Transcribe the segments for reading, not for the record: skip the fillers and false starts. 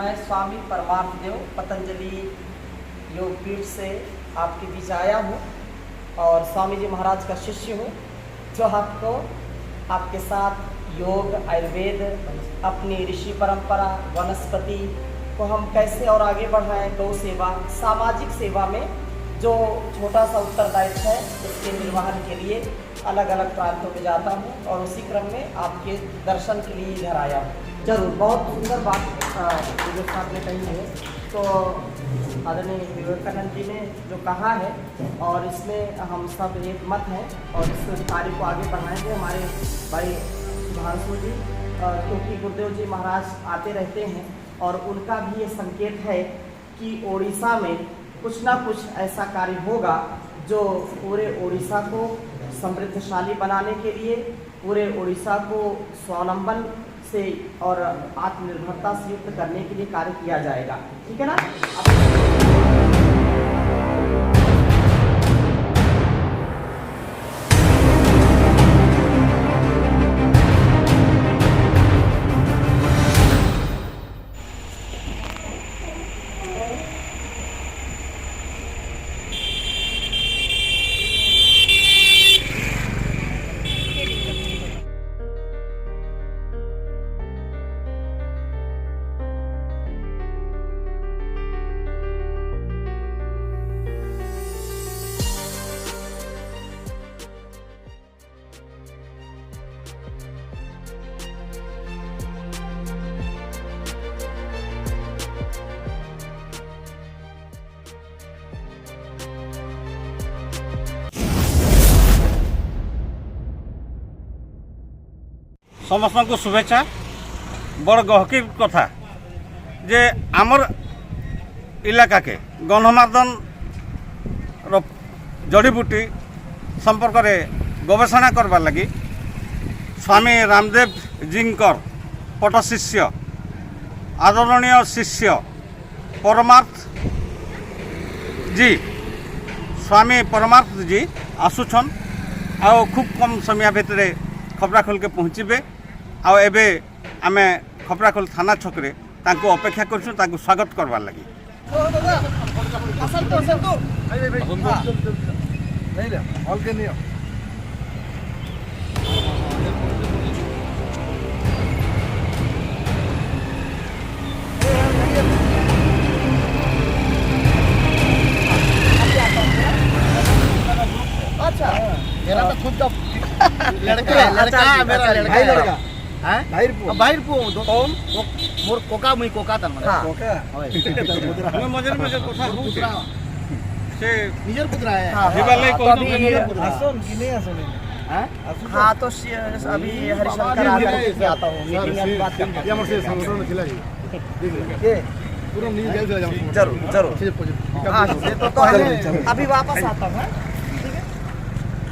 मैं स्वामी परमार्थ देव पतंजलि योगपीठ से आपके बीच आया हूँ और स्वामी जी महाराज का शिष्य हूँ, जो आपको आपके साथ योग, आयुर्वेद, अपनी ऋषि परंपरा, वनस्पति को हम कैसे और आगे बढ़ाएं, गौ सेवा, सामाजिक सेवा में जो छोटा सा उत्तरदायित्व है उसके निर्वहन के लिए अलग अलग प्रांतों में जाता हूँ और उसी क्रम में आपके दर्शन के लिए इधर आया हूँ। जरूर, बहुत सुंदर बात विवेक आपने कही है। तो आदरणीय विवेकानंद जी ने जो कहा है और इसमें हम सब एक मत हैं और इस कार्य को आगे बढ़ाएंगे। हमारे भाई सुधांशु जी, क्योंकि गुरुदेव जी महाराज आते रहते हैं और उनका भी ये संकेत है कि ओडिशा में कुछ ना कुछ ऐसा कार्य होगा जो पूरे ओडिशा को समृद्धशाली बनाने के लिए, पूरे ओडिशा को स्वावलंबन से और आत्मनिर्भरता से युक्त करने के लिए कार्य किया जाएगा। ठीक है ना? समस्त को शुभेच्छा। बड़ गहकी कथा जे आमर इलाका के गन्धमार्दन जड़ीबूटी संपर्क में गवेषणा करवार लगी स्वामी रामदेव जींकर पट शिष्य आदरणीय शिष्य परमार्थ जी, स्वामी परमार्थ जी आसुछन आ खूब कम समय भितर खपराखोल के पहुँचे। आबे आमे खपराखोल थाना छकरे तांको अपेक्षा करछुं, तांको स्वागत करवार लगी। अच्छा, मेरा तो खुद का लड़का है, मेरा लड़का है, लड़का है भाईरपु कौन मोर कोका मुई कोका त माने कोका मैं मजे कथा होउछे से निजर पुत्रा है। हिबाले को निजर पुत्रा आसन कि नहीं आसन है। हाँ, तो अभी हरिशंकर आकर के आता हूँ, मीटिंग में बात करते हैं। ये हमर से संगठन में खिला ये पूरा न्यूज़ जल्द चला जाऊं। जरूर। हाँ, ये तो है। अभी वापस आता हूँ। ठीक है,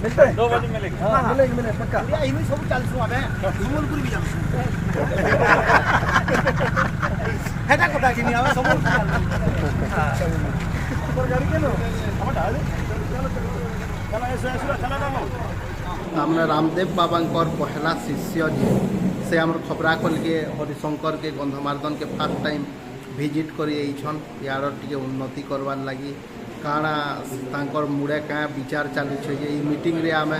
मिलते हैं 2 बजे मिलेंगे। हाँ, मिलेंगे पक्का। या इनु सब चलसु आबे संबलपुर भी जाऊं हेटा कथा कि नहीं आवे संबलपुर हां पर गाड़ी के नो हम ढाल चला ऐसे चला ना हमने रामदेव बाबा पहला शिष्य जी से आम खपराखोल के हरिशंकर के गंधमार्दन के फर्स्ट टाइम विजिट करछन यार टे उन्नति करवार लगी काଣା तांकर मुड़े क्या विचार चलुचे ये मीटिंग रे आमे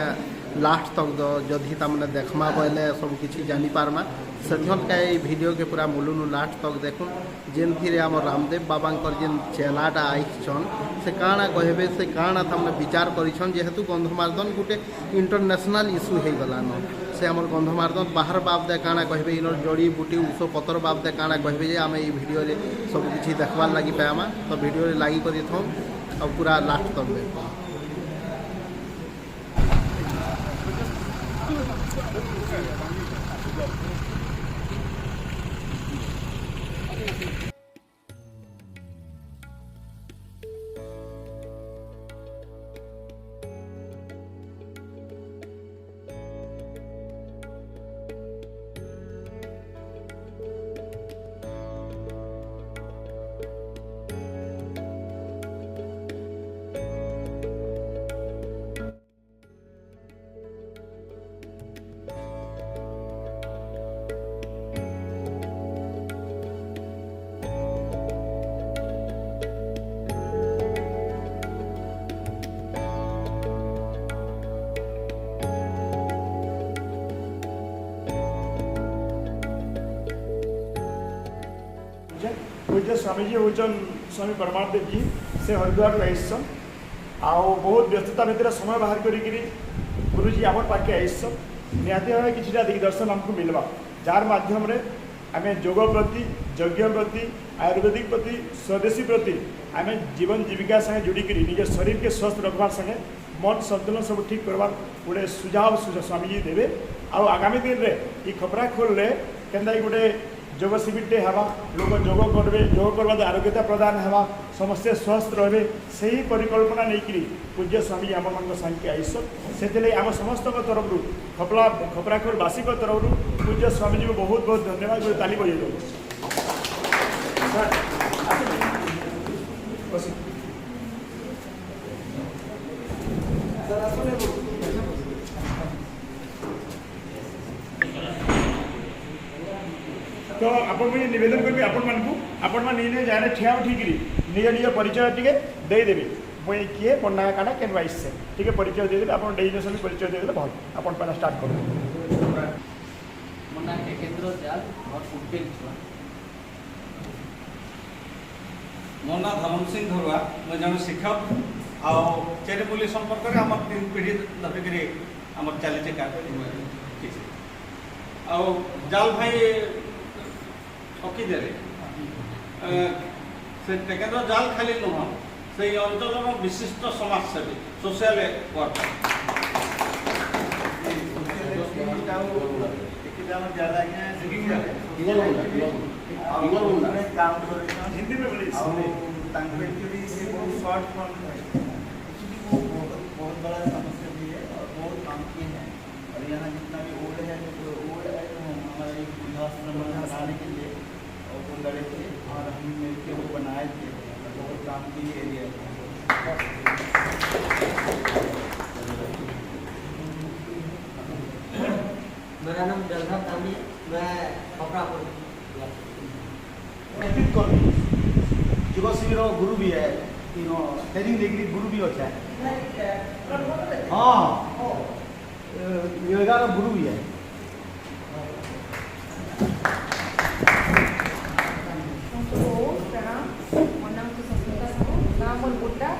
लास्ट तक जदि तमने देखमा बोले सब किसी जानी पारमा सेथन का वीडियो के पूरा मुलुनु लास्ट तक देखुन जेन थी आम रामदेव बाबा जेन चेलाटा आईछन से काଣା कहबे से काଣା तमने विचार करिछन जेहेतु गंधमार्दन गोटे इंटरनेशनल इश्यू हो गलान से आम गंधमार्दन बाहर बाबदे काଣା कहबे इन जड़ी बूटी ऊस पतर बाबदे काଣା कहबे आम ये वीडियो रे सब किसी देखबार लगी पामा तो वीडियो रे लगी करी थो और पूरा लास्ट तक देखो। पूज्य स्वामीजी होचन स्वामी परमार्थ देव जी से हरिद्वार आइसन आओ बहुत व्यस्तता भितर समय बाहर करी गुरुजी आम पाखे आइसन निहाती भाव कि दिग्दर्शन आमको मिलवा जार माध्यम रे आम योग प्रति यज्ञ प्रति आयुर्वेदिक प्रति स्वदेशी प्रति आम जीवन जीविका संगे जोड़िक निज शरीर के स्वस्थ रखबार संगे मन संतुलन सब ठीक करवार गोटे सुझाव स्वामीजी देवे आगामी दिन में ये खपरा खोल के गोटे योग शिविरटे हवा लोग योग करेंगे योग करवा आरोग्यता प्रदान हवा समस्ते स्वस्थ रहे से ही परिकल्पना नहीं पूज्य स्वामी आम मान संगे आइस से आम समस्त तरफ खपराखोरवासी तरफ पूज्य स्वामीजी को बहुत बहुत धन्यवाद गोटे ताली बजाई दो। तो आपण मुझे निवेदन करी आपण मैंने जाने ठिया उठिक निज निज परिचय टी देदेवे मुझे किए पढ़ना काटा के वाइस से ठीक परिचय देदेवे आप डेजिनेशन परिचय देदेवे बहुत आप पहला स्टार्ट करो। मो ना धर्म सिंह धरुआ मुझे जन शिक्षक चेरीपुली संपर्क में आम 3 पीढ़ी धरिकी आम चली जाल भाई ठकीदेले से टेकेन्द्र जाल खाली नुह से अंचल विशिष्ट समाजसेवी सोशल वर्कर हिंदी में बोलिए शॉर्ट फॉर्म बहुत बड़ा समस्या भी है और बहुत काम किए हैं और यहाँ जितना भी ओल्ड है हमारे बनाने के लिए और वो लड़े थे और हम मिलकर वो बनाए थे बहुत काम की एरिया मेरा नाम जलधर धामी मैं खपरापुर युवा शिविर गुरु भी है ट्रेनिंग देगी गुरु भी होता है हाँ योगा का गुरु भी है। ମୋ ନାମ ସୁସ୍ମିତା ସାହୁ ଗାଁ ମୋର ବୁଟା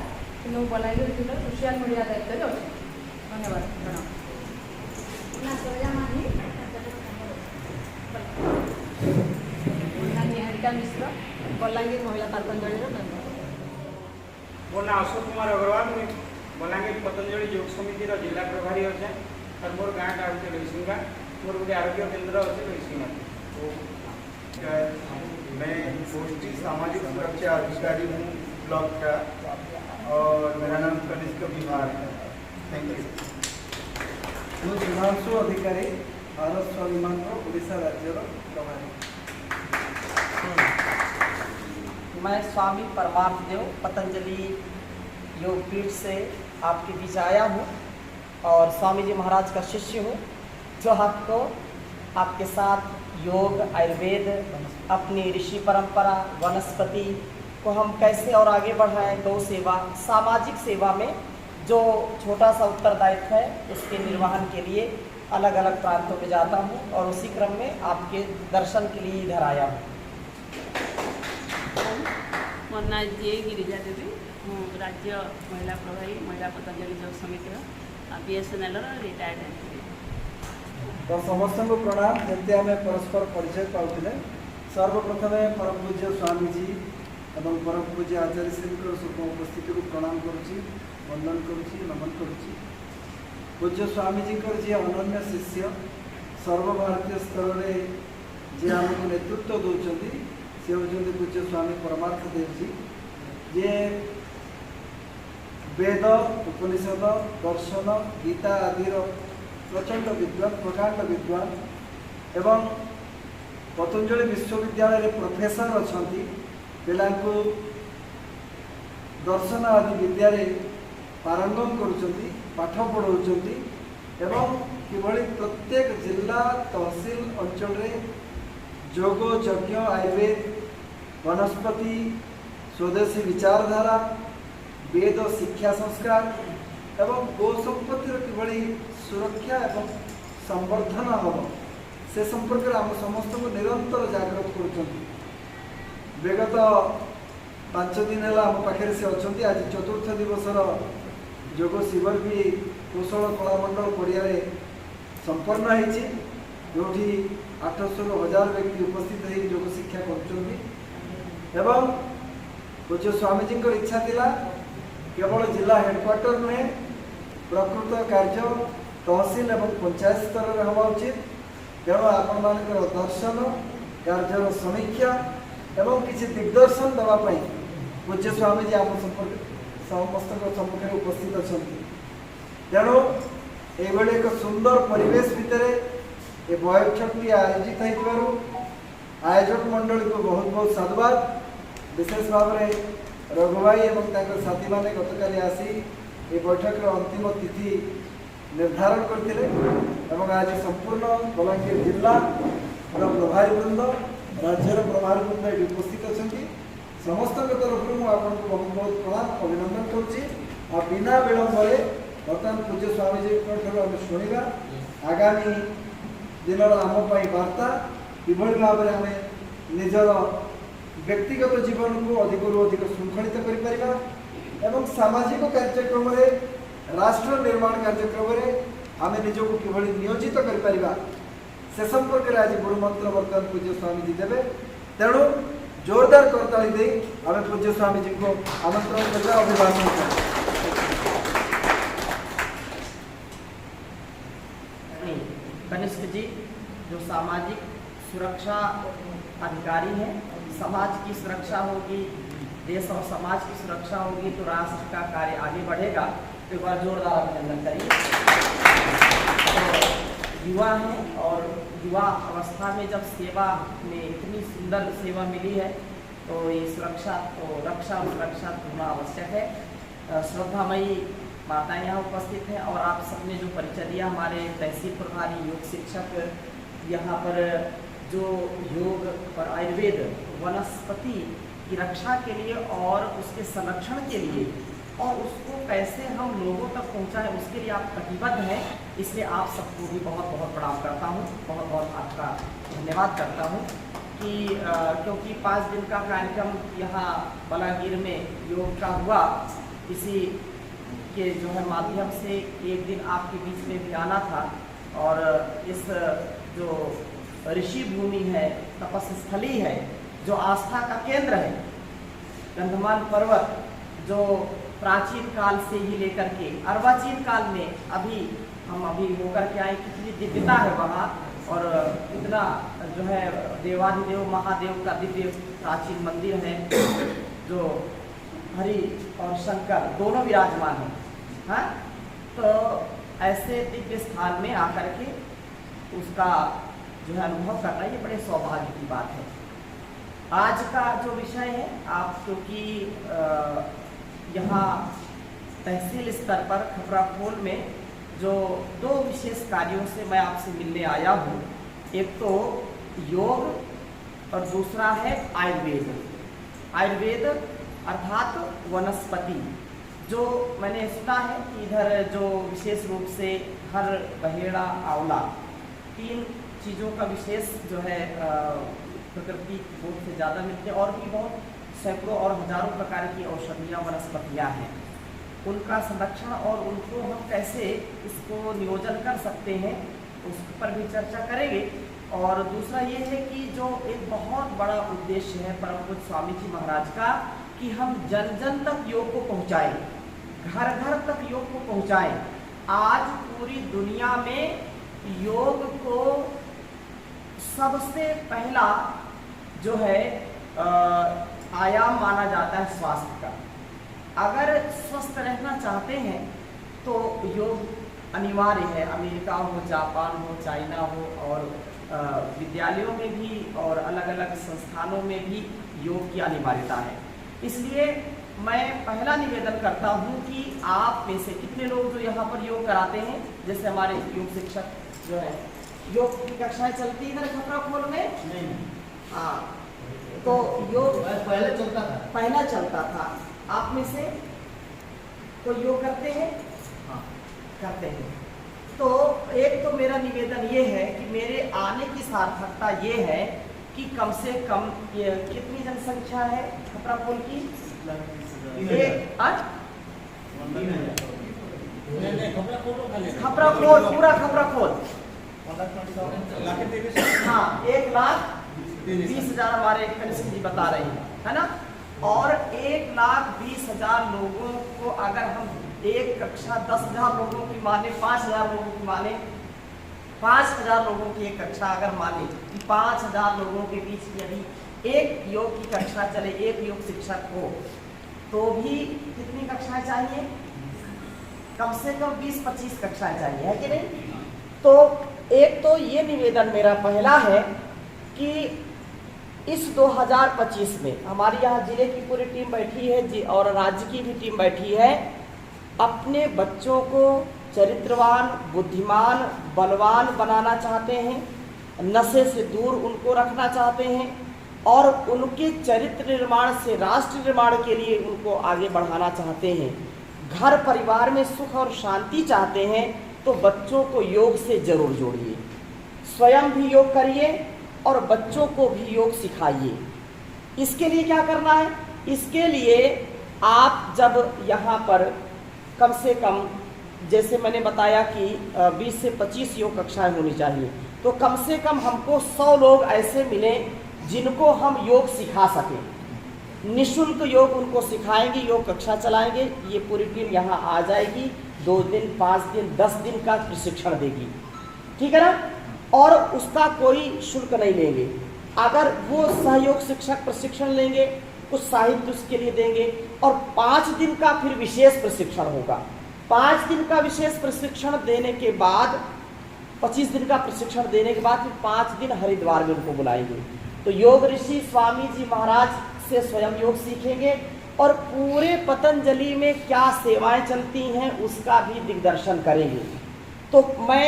କିନ୍ତୁ ବଲାଙ୍ଗୀର ଜିଲ୍ଲାର ସୋସିଆଲ ମିଡ଼ିଆ ଦାୟିତ୍ୱରେ ଅଛି। ଧନ୍ୟବାଦ ପ୍ରଣାମ। ନିହାରିକା ମିଶ୍ର ବଲାଙ୍ଗୀର ମହିଳା ପତଞ୍ଜଳିର ମେମ୍ବର। मोर ना अशोक कुमार अग्रवाल मुझे बलांगीर पतंजलि योग समितिर जिला प्रभारी अच्छे और मोर गाँटा हूँ रईसिंगा मोर गोटे आरोग्य केन्द्र अच्छे रईसिंगा। मैं पोस्टी सामाजिक सुरक्षा अधिकारी हूँ ब्लॉक का और मेरा नाम कनिष्क बिहार है। Thank you. ମୁଁ ଦେବାଂଶୁ ଅଧିକାରୀ ଭାରତ ସ୍ୱାଭିମାନ ଓଡ଼ିଶା राज्यर प्रभारी। मैं स्वामी परमार्थ देव पतंजलि योग पीठ से आपके बीच आया हूँ और स्वामी जी महाराज का शिष्य हूँ जो आपको आपके साथ योग आयुर्वेद अपनी ऋषि परंपरा वनस्पति को हम कैसे और आगे बढ़ाएं गौ सेवा सामाजिक सेवा में जो छोटा सा उत्तरदायित्व है उसके निर्वहन के लिए अलग अलग प्रांतों में जाता हूँ और उसी क्रम में आपके दर्शन के लिए इधर आया हूँ। मोर ना जी गिरिजा देवी मु राज्य महिला प्रभारी महिला पतंजलि योग समिति BSNL रिटायर्ड है। तो समस्त को प्रणाम जमी आम परस्पर परिचय पाते सर्वप्रथम परम पूज्य स्वामीजी एवं परम पूज्य आचार्य श्री शुभ उपस्थिति को प्रणाम करुच्ची वंदन करुच्ची नमन करुच्ची। पूज्य स्वामीजी जी अनन्य शिष्य सर्वभारतीय स्तर में जी आमको नेतृत्व दौरान सी हूँ पूज्य स्वामी परमार्थ देव जी जे वेद उपनिषद दर्शन गीता आदि प्रचंड विद्वान प्रकांड विद्वान एवं पतंजलि विश्वविद्यालय प्रोफेसर अच्छा पिला दर्शन आदि विद्या पारंगम करुँच पाठ पढ़ाऊँ एवं किभली प्रत्येक जिला तहसील अंचल योग यज्ञ आयुर्वेद वनस्पति स्वदेशी विचारधारा वेद शिक्षा संस्कार एवं गो संपत्तिर किभली सुरक्षा एवं संवर्धन हम से संपर्क में आम समस्त को निरंतर जागृत कर विगत 5 दिन है आम पाखे से अच्छा आज 4th दिवसर योग शिविर भी कौशल कलामंडल पड़िया संपन्न होती जो 800 ରୁ 1000 व्यक्ति उपस्थित हो योग शिक्षा कर पूज्य स्वामीजी इच्छा थिला केवल जिला हेडक्वार्टर नुहे प्रकृत कार्य तहसील एवं पंचायत स्तर में हवा उचित तेणु आपण मानकर दर्शन कार्यर समीक्षा एवं किसी दिग्दर्शन देवाई पूज्य स्वामीजी आम समस्त सम्मुखें उपस्थित अच्छा तेणु ये एक सुंदर परिवेश भितर ये बैठकटी आयोजित हो आयोजक मंडली को बहुत बहुत साधुवाद विशेष भाव में रघु भाई और साथी मैंने गतकाली आसी ये बैठक अंतिम तिथि निर्धारण करते आज संपूर्ण बलांगीर जिला प्रभारी वृंद राज्यर प्रभारी वृंद ये उपस्थित अच्छा समस्त तरफ आपको बहुत बहुत प्रणाम अभिनंदन करुँच बिना विलंब बर्तमान पूज्य स्वामीजी आम शुणा आगामी दिन आम वार्ता कि भाव में आम निजर व्यक्तिगत जीवन को अधिक अधिक श्रृंखलित कर सामाजिक कार्यक्रम राष्ट्र निर्माण कार्यक्रम आम निजक कि नियोजित कर से संपर्क में आज गुरुमंत्र बर्तमान पूज्य स्वामीजी देवे तेणु जोरदार करताली दे आम पूज्य स्वामीजी को आमंत्रण कर अभिवादन कर कनिष्ठ जी जो सामाजिक सुरक्षा अधिकारी हैं, समाज की सुरक्षा होगी, देश और समाज की सुरक्षा होगी तो राष्ट्र का कार्य आगे बढ़ेगा। तो एक बार जोरदार अभिनंदन करिए। तो युवा हैं और युवा अवस्था में जब सेवा में इतनी सुंदर सेवा मिली है तो ये सुरक्षा तो रक्षा और सुरक्षा होना आवश्यक है। श्रद्धामयी माताएं यहाँ उपस्थित हैं और आप सबने जो परिचय दिया हमारे तहसील प्रभारी योग शिक्षक यहाँ पर जो योग और आयुर्वेद वनस्पति की रक्षा के लिए और उसके संरक्षण के लिए और उसको कैसे हम लोगों तक पहुँचाएं उसके लिए आप कटिबद्ध हैं। इसलिए आप सबको भी बहुत बहुत प्रणाम करता हूँ, बहुत बहुत आपका धन्यवाद करता हूँ कि क्योंकि 5 दिन का कार्यक्रम यहाँ बलांगीर में योग का हुआ, इसी के जो है माध्यम से एक दिन आपके बीच में भी आना था और इस जो ऋषि भूमि है, तपस्स्थली है, जो आस्था का केंद्र है, गंधमान पर्वत जो प्राचीन काल से ही लेकर के अर्वाचीन काल में हम अभी होकर के आए, कितनी दिव्यता है वहाँ और कितना जो है देवाधिदेव महादेव का दिव्य प्राचीन मंदिर है जो हरि और शंकर दोनों विराजमान हैं। हाँ, तो ऐसे दिव्य स्थान में आकर के उसका जो है अनुभव करना ये बड़े सौभाग्य की बात है। आज का जो विषय है आप क्योंकि यहाँ तहसील स्तर पर खपराखोल में जो 2 विशेष कार्यों से मैं आपसे मिलने आया हूँ, एक तो योग और दूसरा है आयुर्वेद। आयुर्वेद अर्थात वनस्पति जो मैंने सुना है कि इधर जो विशेष रूप से हर बहेड़ा आंवला 3 चीज़ों का विशेष जो है प्रकृति बहुत से ज़्यादा मिलते हैं और भी बहुत सैकड़ों और हजारों प्रकार की औषधियाँ वनस्पतियाँ हैं। उनका संरक्षण और उनको हम कैसे इसको नियोजन कर सकते हैं उस पर भी चर्चा करेंगे। और दूसरा ये है कि जो एक बहुत बड़ा उद्देश्य है परम पूज्य स्वामी जी महाराज का कि हम जन जन तक योग को पहुँचाएँ, घर घर तक योग को पहुँचाएँ। आज पूरी दुनिया में योग को सबसे पहला जो है आयाम माना जाता है स्वास्थ्य का। अगर स्वस्थ रहना चाहते हैं तो योग अनिवार्य है। अमेरिका हो, जापान हो, चाइना हो और विद्यालयों में भी और अलग अलग संस्थानों में भी योग की अनिवार्यता है। इसलिए मैं पहला निवेदन करता हूं कि आप में से कितने लोग जो यहाँ पर योग कराते हैं, जैसे हमारे योग शिक्षक जो है योग की कक्षाएं चलती इधर खपराखोल में नहीं। हाँ, तो योग पहला चलता था। आप में से कोई योग करते हैं? हाँ, करते हैं। तो एक तो मेरा निवेदन ये है कि मेरे आने की सार्थकता ये है कि कम से कम ये कितनी जनसंख्या है खपराखोल की? खपराखोल, पूरा खपराखोल, हाँ 1,20,000 हमारे कनिष्ठ जी बता रहे हैं, है ना। और 1,20,000 लोगों को अगर हम एक कक्षा 10,000 लोगों की माने, 5,000 लोगों की माने, 5,000 लोगों की एक कक्षा अगर माने कि 5,000 लोगों के बीच यदि एक योग की कक्षा चले, एक योग शिक्षक हो, तो भी कितनी कक्षाएं चाहिए? कम से कम 20-25 कक्षाएं चाहिए, है कि नहीं। तो एक तो ये निवेदन मेरा पहला है कि इस 2025 में हमारी यहाँ जिले की पूरी टीम बैठी है और राज्य की भी टीम बैठी है, अपने बच्चों को चरित्रवान, बुद्धिमान, बलवान बनाना चाहते हैं, नशे से दूर उनको रखना चाहते हैं और उनके चरित्र निर्माण से राष्ट्र निर्माण के लिए उनको आगे बढ़ाना चाहते हैं। घर परिवार में सुख और शांति चाहते हैं तो बच्चों को योग से जरूर जोड़िए, स्वयं भी योग करिए और बच्चों को भी योग सिखाइए। इसके लिए क्या करना है? इसके लिए आप जब यहाँ पर कम से कम, जैसे मैंने बताया कि 20 से 25 योग कक्षाएं होनी चाहिए, तो कम से कम हमको 100 लोग ऐसे मिलें जिनको हम योग सिखा सकें। निःशुल्क योग उनको सिखाएंगे, योग कक्षा चलाएंगे। ये पूरी टीम यहाँ आ जाएगी, 2 दिन, 5 दिन, 10 दिन का प्रशिक्षण देगी, ठीक है ना। और उसका कोई शुल्क नहीं लेंगे। अगर वो सहयोग शिक्षक प्रशिक्षण लेंगे, कुछ साहित्य उसके लिए देंगे और 5 दिन का फिर विशेष प्रशिक्षण होगा। 5 दिन का विशेष प्रशिक्षण देने के बाद, 25 दिन का प्रशिक्षण देने के बाद फिर 5 दिन हरिद्वार में उनको बुलाएंगे। तो योग ऋषि स्वामी जी महाराज से स्वयं योग सीखेंगे और पूरे पतंजलि में क्या सेवाएं चलती हैं उसका भी दिग्दर्शन करेंगे। तो मैं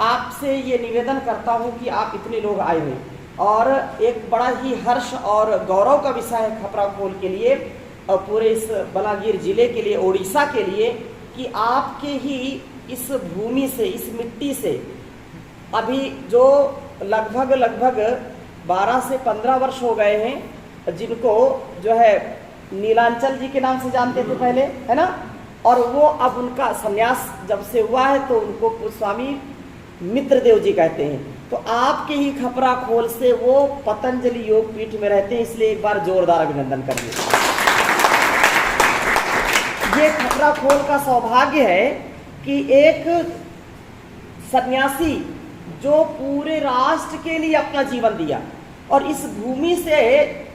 आपसे ये निवेदन करता हूँ कि आप इतने लोग आए हुए और एक बड़ा ही हर्ष और गौरव का विषय है खपराखोल के लिए और पूरे इस बलागीर जिले के लिए, ओडिशा के लिए, कि आपके ही इस भूमि से, इस मिट्टी से अभी जो लगभग 12 से 15 वर्ष हो गए हैं, जिनको जो है नीलांचल जी के नाम से जानते थे पहले, है ना, और वो अब उनका संन्यास जब से हुआ है तो उनको स्वामी मित्रदेव जी कहते हैं। तो आपके ही खपराखोल से वो पतंजलि योग पीठ में रहते हैं, इसलिए एक बार जोरदार अभिनंदन करिए। ये खपराखोल का सौभाग्य है कि एक सन्यासी जो पूरे राष्ट्र के लिए अपना जीवन दिया और इस भूमि से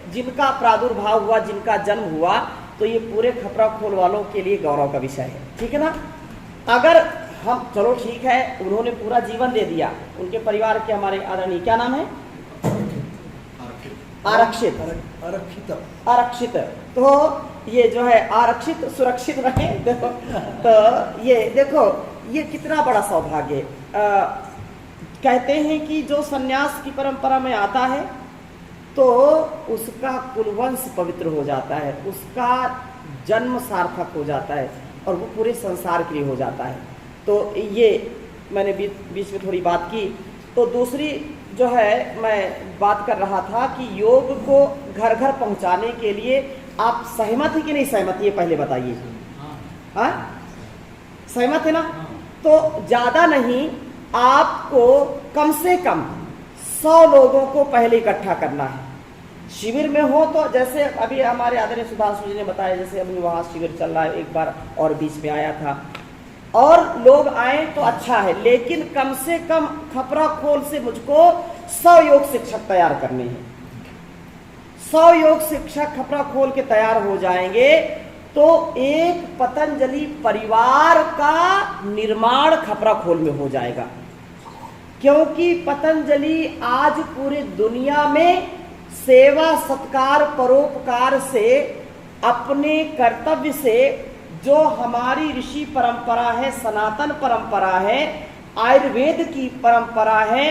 जिनका प्रादुर्भाव हुआ, जिनका जन्म हुआ, तो ये पूरे खपराखोल वालों के लिए गौरव का विषय है, ठीक है ना। अगर हम, चलो ठीक है, उन्होंने पूरा जीवन दे दिया, उनके परिवार के हमारे आदरणीय क्या नाम है? आरक्षित, आरक्षित। तो ये जो है आरक्षित सुरक्षित रहे। देखो तो ये देखो ये कितना बड़ा सौभाग्य। कहते हैं कि जो सन्यास की परंपरा में आता है तो उसका कुलवंश पवित्र हो जाता है, उसका जन्म सार्थक हो जाता है और वो पूरे संसार के लिए हो जाता है। तो ये मैंने बीच में थोड़ी बात की। तो दूसरी जो है मैं बात कर रहा था कि योग को घर घर पहुंचाने के लिए आप सहमत है कि नहीं सहमत, ये पहले बताइए। हाँ, सहमत है ना। तो ज़्यादा नहीं, आपको कम से कम 100 लोगों को पहले इकट्ठा करना है। शिविर में हो तो जैसे अभी हमारे आदरणीय सुभाष जी ने बताया, जैसे अभी वहाँ शिविर चल रहा है, एक बार और बीच में आया था, और लोग आए तो अच्छा है, लेकिन कम से कम खपराखोल से मुझको 100 योग शिक्षक तैयार करने हैं। 100 योग शिक्षक खपराखोल के तैयार हो जाएंगे तो एक पतंजलि परिवार का निर्माण खपराखोल में हो जाएगा। क्योंकि पतंजलि आज पूरे दुनिया में सेवा, सत्कार, परोपकार से, अपने कर्तव्य से, जो हमारी ऋषि परंपरा है, सनातन परंपरा है, आयुर्वेद की परंपरा है,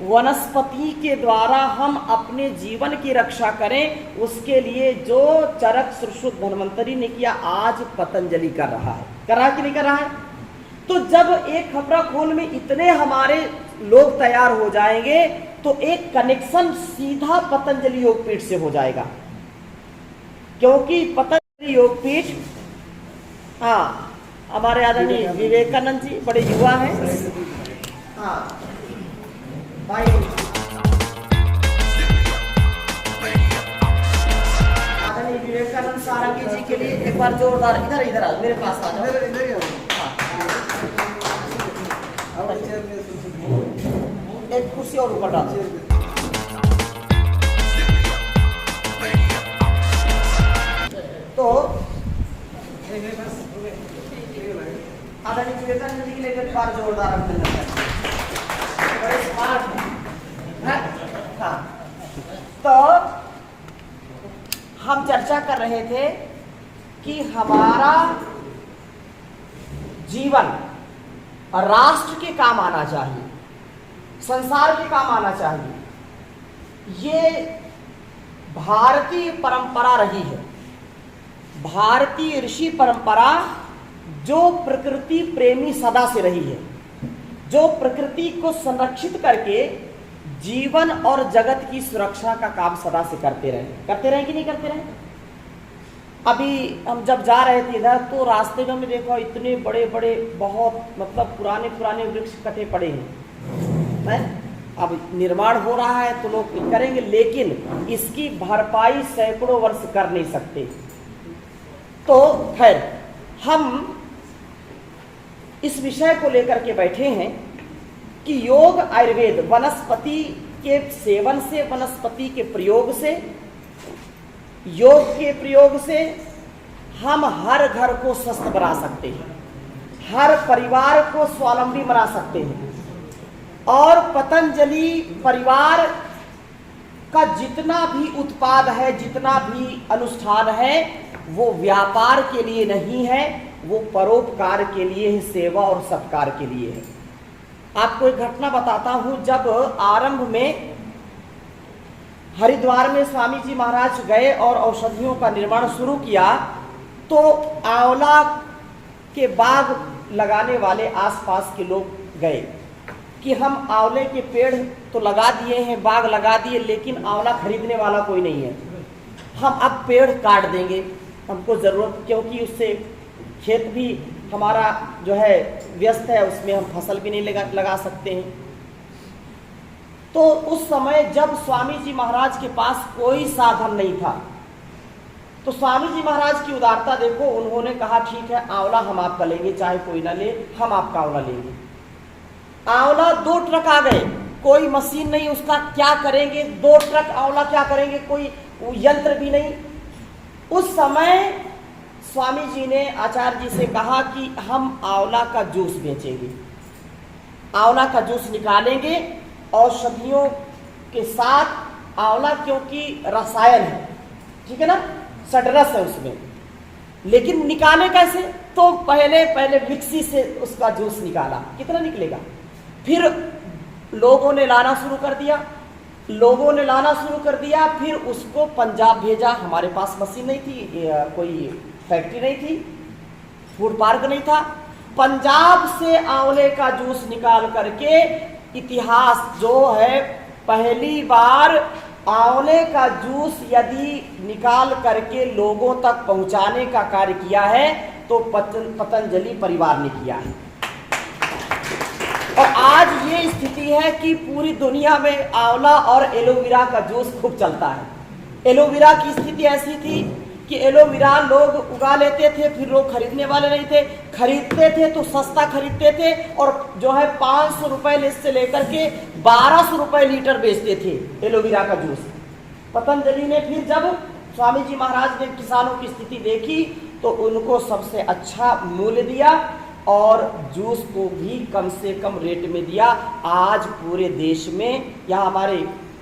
वनस्पति के द्वारा हम अपने जीवन की रक्षा करें, उसके लिए जो चरक सुश्रुत धन्वंतरी ने किया, आज पतंजलि कर रहा है। कर रहा है कि नहीं कर रहा है? तो जब एक खपरा खोल में इतने हमारे लोग तैयार हो जाएंगे तो एक कनेक्शन सीधा पतंजलि योगपीठ से हो जाएगा, क्योंकि पतंजलि योगपीठ, हाँ, हमारे आदरणीय विवेकानंद जी बड़े युवा हैं। हाँ भाई, आदरणीय विवेकानंद सारंगी जी के लिए एक बार जोरदार, इधर आ, मेरे पास आ जाओ। एक कुर्सी और ऊपर डाल। तो आदरणीय विवेकानंद जी के लिए एक बार जोरदार अभिनंदन करते हैं, बड़े स्मार्ट हैं। हाँ, तो हम चर्चा कर रहे थे कि हमारा जीवन राष्ट्र के काम आना चाहिए, संसार के काम आना चाहिए। ये भारतीय परंपरा रही है, भारतीय ऋषि परंपरा जो प्रकृति प्रेमी सदा से रही है, जो प्रकृति को संरक्षित करके जीवन और जगत की सुरक्षा का काम सदा से करते रहे कि नहीं करते रहे। अभी हम जब जा रहे थे इधर तो रास्ते में हमने देखा इतने बड़े बड़े बहुत मतलब पुराने वृक्ष कटे पड़े हैं। अब निर्माण हो रहा है तो लोग करेंगे, लेकिन इसकी भरपाई सैकड़ों वर्ष कर नहीं सकते। तो खैर, हम इस विषय को लेकर के बैठे हैं कि योग आयुर्वेद वनस्पति के सेवन से, वनस्पति के प्रयोग से, योग के प्रयोग से हम हर घर को स्वस्थ बना सकते हैं, हर परिवार को स्वावलंबी बना सकते हैं। और पतंजलि परिवार का जितना भी उत्पाद है, जितना भी अनुष्ठान है, वो व्यापार के लिए नहीं है, वो परोपकार के लिए है, सेवा और सत्कार के लिए है। आपको एक घटना बताता हूं। जब आरंभ में हरिद्वार में स्वामी जी महाराज गए और औषधियों का निर्माण शुरू किया, तो आंवला के बाग लगाने वाले आसपास के लोग गए कि हम आंवले के पेड़ तो लगा दिए हैं, बाग लगा दिए, लेकिन आंवला खरीदने वाला कोई नहीं है। हम अब पेड़ काट देंगे, हमको ज़रूरत, क्योंकि उससे खेत भी हमारा जो है व्यस्त है, उसमें हम फसल भी नहीं लगा सकते हैं। तो उस समय जब स्वामी जी महाराज के पास कोई साधन नहीं था, तो स्वामी जी महाराज की उदारता देखो, उन्होंने कहा ठीक है आंवला हम आपका लेंगे, चाहे कोई ना ले, हम आपका आंवला लेंगे। आंवला 2 ट्रक आ गए, कोई मशीन नहीं, उसका क्या करेंगे, 2 ट्रक आंवला क्या करेंगे, कोई यंत्र भी नहीं। उस समय स्वामी जी ने आचार्य जी से कहा कि हम आंवला का जूस बेचेंगे, आंवला का जूस निकालेंगे औषधियों के साथ। आंवला क्योंकि रसायन है, ठीक है ना, सडरस है उसमें, लेकिन निकाले कैसे? तो पहले मिक्सी से उसका जूस निकाला, कितना निकलेगा। फिर लोगों ने लाना शुरू कर दिया, फिर उसको पंजाब भेजा। हमारे पास मशीन नहीं थी, कोई फैक्ट्री नहीं थी, फूड पार्क नहीं था। पंजाब से आंवले का जूस निकाल करके, इतिहास जो है, पहली बार आंवले का जूस यदि निकाल करके लोगों तक पहुंचाने का कार्य किया है तो पतंजलि परिवार ने किया है। और आज ये स्थिति है कि पूरी दुनिया में आंवला और एलोवेरा का जूस खूब चलता है। एलोवेरा की स्थिति ऐसी थी कि एलोवेरा लोग उगा लेते थे, फिर लोग खरीदने वाले नहीं थे, खरीदते थे तो सस्ता खरीदते थे, और जो है 500 रुपये से लेकर के 1200 रुपये लीटर बेचते थे एलोवेरा का जूस। पतंजलि ने फिर जब स्वामी जी महाराज ने किसानों की स्थिति देखी तो उनको सबसे अच्छा मूल्य दिया और जूस को भी कम से कम रेट में दिया। आज पूरे देश में, यहाँ हमारे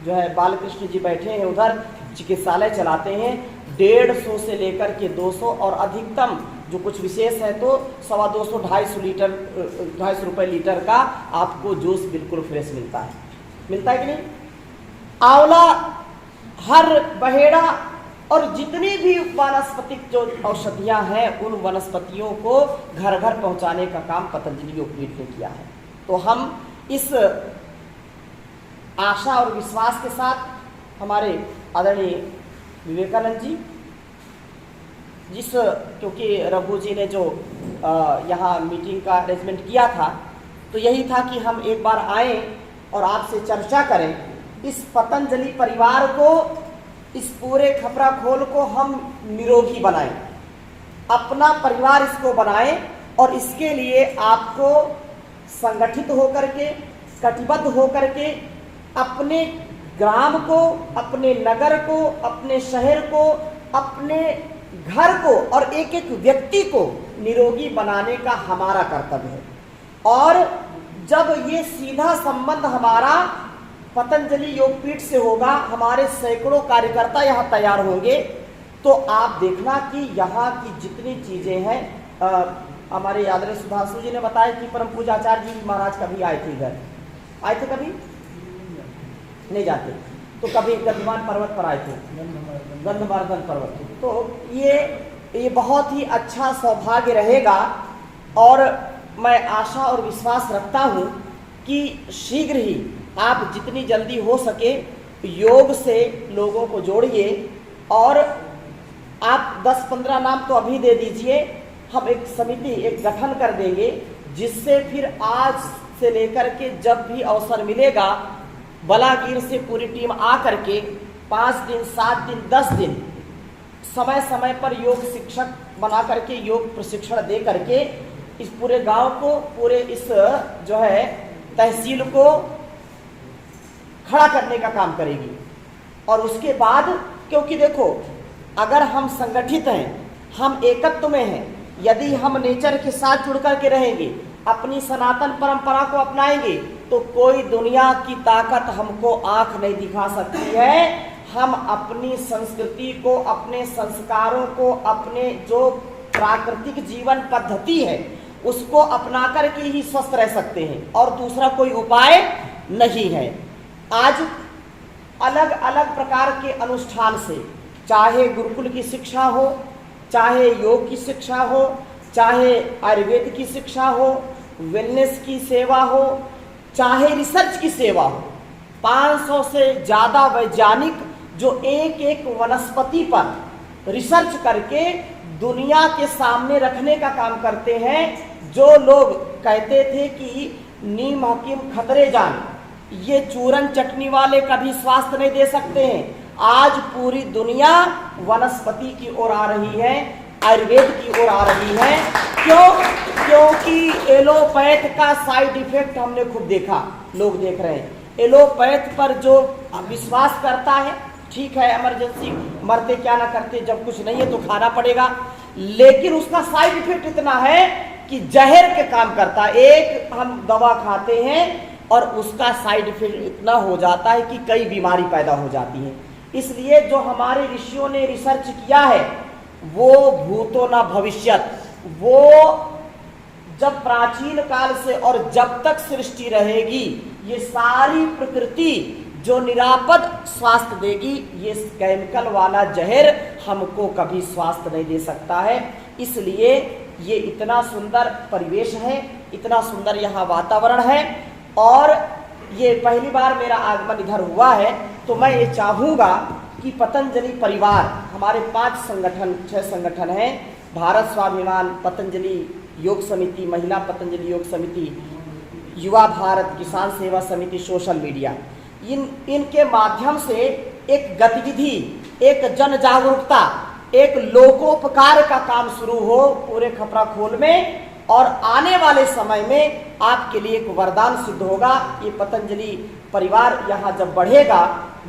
जो है बालकृष्ण जी बैठे हैं, उधर चिकित्सालय चलाते हैं, 150 से लेकर के 200 और अधिकतम जो कुछ विशेष है तो 250 250 रुपये लीटर का आपको जूस बिल्कुल फ्रेश मिलता है कि नहीं। आंवला हर बहेड़ा और जितनी भी वानस्पतिक जो औषधियाँ हैं उन वनस्पतियों को घर घर पहुँचाने का काम पतंजलि योगपीठ ने किया है। तो हम इस आशा और विश्वास के साथ हमारे आदरणीय विवेकानंद जी क्योंकि रघु जी ने जो यहाँ मीटिंग का अरेंजमेंट किया था, तो यही था कि हम एक बार आए और आपसे चर्चा करें, इस पतंजलि परिवार को, इस पूरे खपरा खोल को हम निरोगी बनाएं, अपना परिवार इसको बनाएं, और इसके लिए आपको संगठित होकर के, कटिबद्ध होकर के अपने ग्राम को, अपने नगर को, अपने शहर को, अपने घर को और एक एक व्यक्ति को निरोगी बनाने का हमारा कर्तव्य है। और जब ये सीधा संबंध हमारा पतंजलि योगपीठ से होगा, हमारे सैकड़ों कार्यकर्ता यहाँ तैयार होंगे, तो आप देखना कि यहाँ की जितनी चीज़ें हैं, हमारे आदरणीय सुधांशु जी ने बताया कि परम पूज्य आचार्य जी महाराज कभी आए थे इधर, आए थे कभी नहीं जाते, तो कभी गंधमान पर्वत पर आए थे, गंधमार्दन पर्वत। तो ये बहुत ही अच्छा सौभाग्य रहेगा, और मैं आशा और विश्वास रखता हूँ कि शीघ्र ही आप जितनी जल्दी हो सके योग से लोगों को जोड़िए, और आप 10-15 नाम तो अभी दे दीजिए, हम एक समिति, एक गठन कर देंगे, जिससे फिर आज से लेकर के जब भी अवसर मिलेगा, बलागीर से पूरी टीम आ करके 5 दिन, 7 दिन, 10 दिन समय समय पर योग शिक्षक बना करके योग प्रशिक्षण दे करके इस पूरे गांव को, पूरे इस जो है तहसील को खड़ा करने का काम करेगी। और उसके बाद, क्योंकि देखो, अगर हम संगठित हैं, हम एकत्व में हैं, यदि हम नेचर के साथ जुड़ कर के रहेंगे, अपनी सनातन परंपरा को अपनाएंगे, तो कोई दुनिया की ताकत हमको आंख नहीं दिखा सकती है। हम अपनी संस्कृति को, अपने संस्कारों को, अपने जो प्राकृतिक जीवन पद्धति है उसको अपना करके ही स्वस्थ रह सकते हैं, और दूसरा कोई उपाय नहीं है। आज अलग अलग प्रकार के अनुष्ठान से, चाहे गुरुकुल की शिक्षा हो, चाहे योग की शिक्षा हो, चाहे आयुर्वेद की शिक्षा हो, वेलनेस की सेवा हो, चाहे रिसर्च की सेवा हो, 500 से ज़्यादा वैज्ञानिक जो एक एक वनस्पति पर रिसर्च करके दुनिया के सामने रखने का काम करते हैं। जो लोग कहते थे कि नीम हकीम खतरे जान, ये चूरन चटनी वाले कभी स्वास्थ्य नहीं दे सकते हैं, आज पूरी दुनिया वनस्पति की ओर आ रही है, आयुर्वेद की ओर आ रही है। क्यों? क्योंकि एलोपैथ का साइड इफेक्ट हमने खुद देखा, लोग देख रहे हैं। एलोपैथ पर जो विश्वास करता है, ठीक है, इमरजेंसी, मरते क्या ना करते, जब कुछ नहीं है तो खाना पड़ेगा, लेकिन उसका साइड इफेक्ट इतना है कि जहर के काम करता है। एक हम दवा खाते हैं और उसका साइड इफेक्ट इतना हो जाता है कि कई बीमारी पैदा हो जाती है। इसलिए जो हमारे ऋषियों ने रिसर्च किया है वो भूतो न भविष्यत, वो जब प्राचीन काल से और जब तक सृष्टि रहेगी, ये सारी प्रकृति जो निरापद स्वास्थ्य देगी, ये केमिकल वाला जहर हमको कभी स्वास्थ्य नहीं दे सकता है। इसलिए ये इतना सुंदर परिवेश है, इतना सुंदर यहाँ वातावरण है, और ये पहली बार मेरा आगमन इधर हुआ है, तो मैं ये चाहूँगा कि पतंजलि परिवार, हमारे 5-6 संगठन हैं, भारत स्वाभिमान पतंजलि योग समिति, महिला पतंजलि योग समिति, युवा भारत किसान सेवा समिति, सोशल मीडिया, इनके माध्यम से एक गतिविधि, एक जन जागरूकता, एक लोकोपकार का काम शुरू हो पूरे खपरा खोल में, और आने वाले समय में आपके लिए एक वरदान सिद्ध होगा। ये पतंजलि परिवार यहाँ जब बढ़ेगा,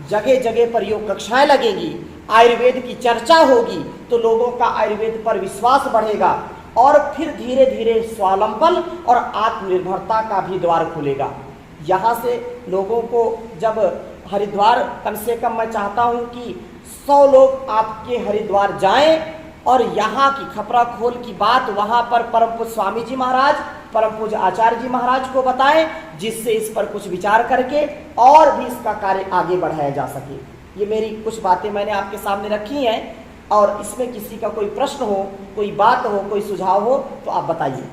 जगह जगह पर योग कक्षाएं लगेंगी, आयुर्वेद की चर्चा होगी, तो लोगों का आयुर्वेद पर विश्वास बढ़ेगा, और फिर धीरे धीरे स्वावलंबन और आत्मनिर्भरता का भी द्वार खुलेगा। यहाँ से लोगों को जब हरिद्वार, कम से कम मैं चाहता हूँ कि 100 लोग आपके हरिद्वार जाएं, और यहाँ की खपरा खोल की बात वहाँ पर परम पूज्य स्वामी जी महाराज, परम पूज्य आचार्य जी महाराज को बताएं, जिससे इस पर कुछ विचार करके और भी इसका कार्य आगे बढ़ाया जा सके। ये मेरी कुछ बातें मैंने आपके सामने रखी हैं, और इसमें किसी का कोई प्रश्न हो, कोई बात हो, कोई सुझाव हो तो आप बताइए।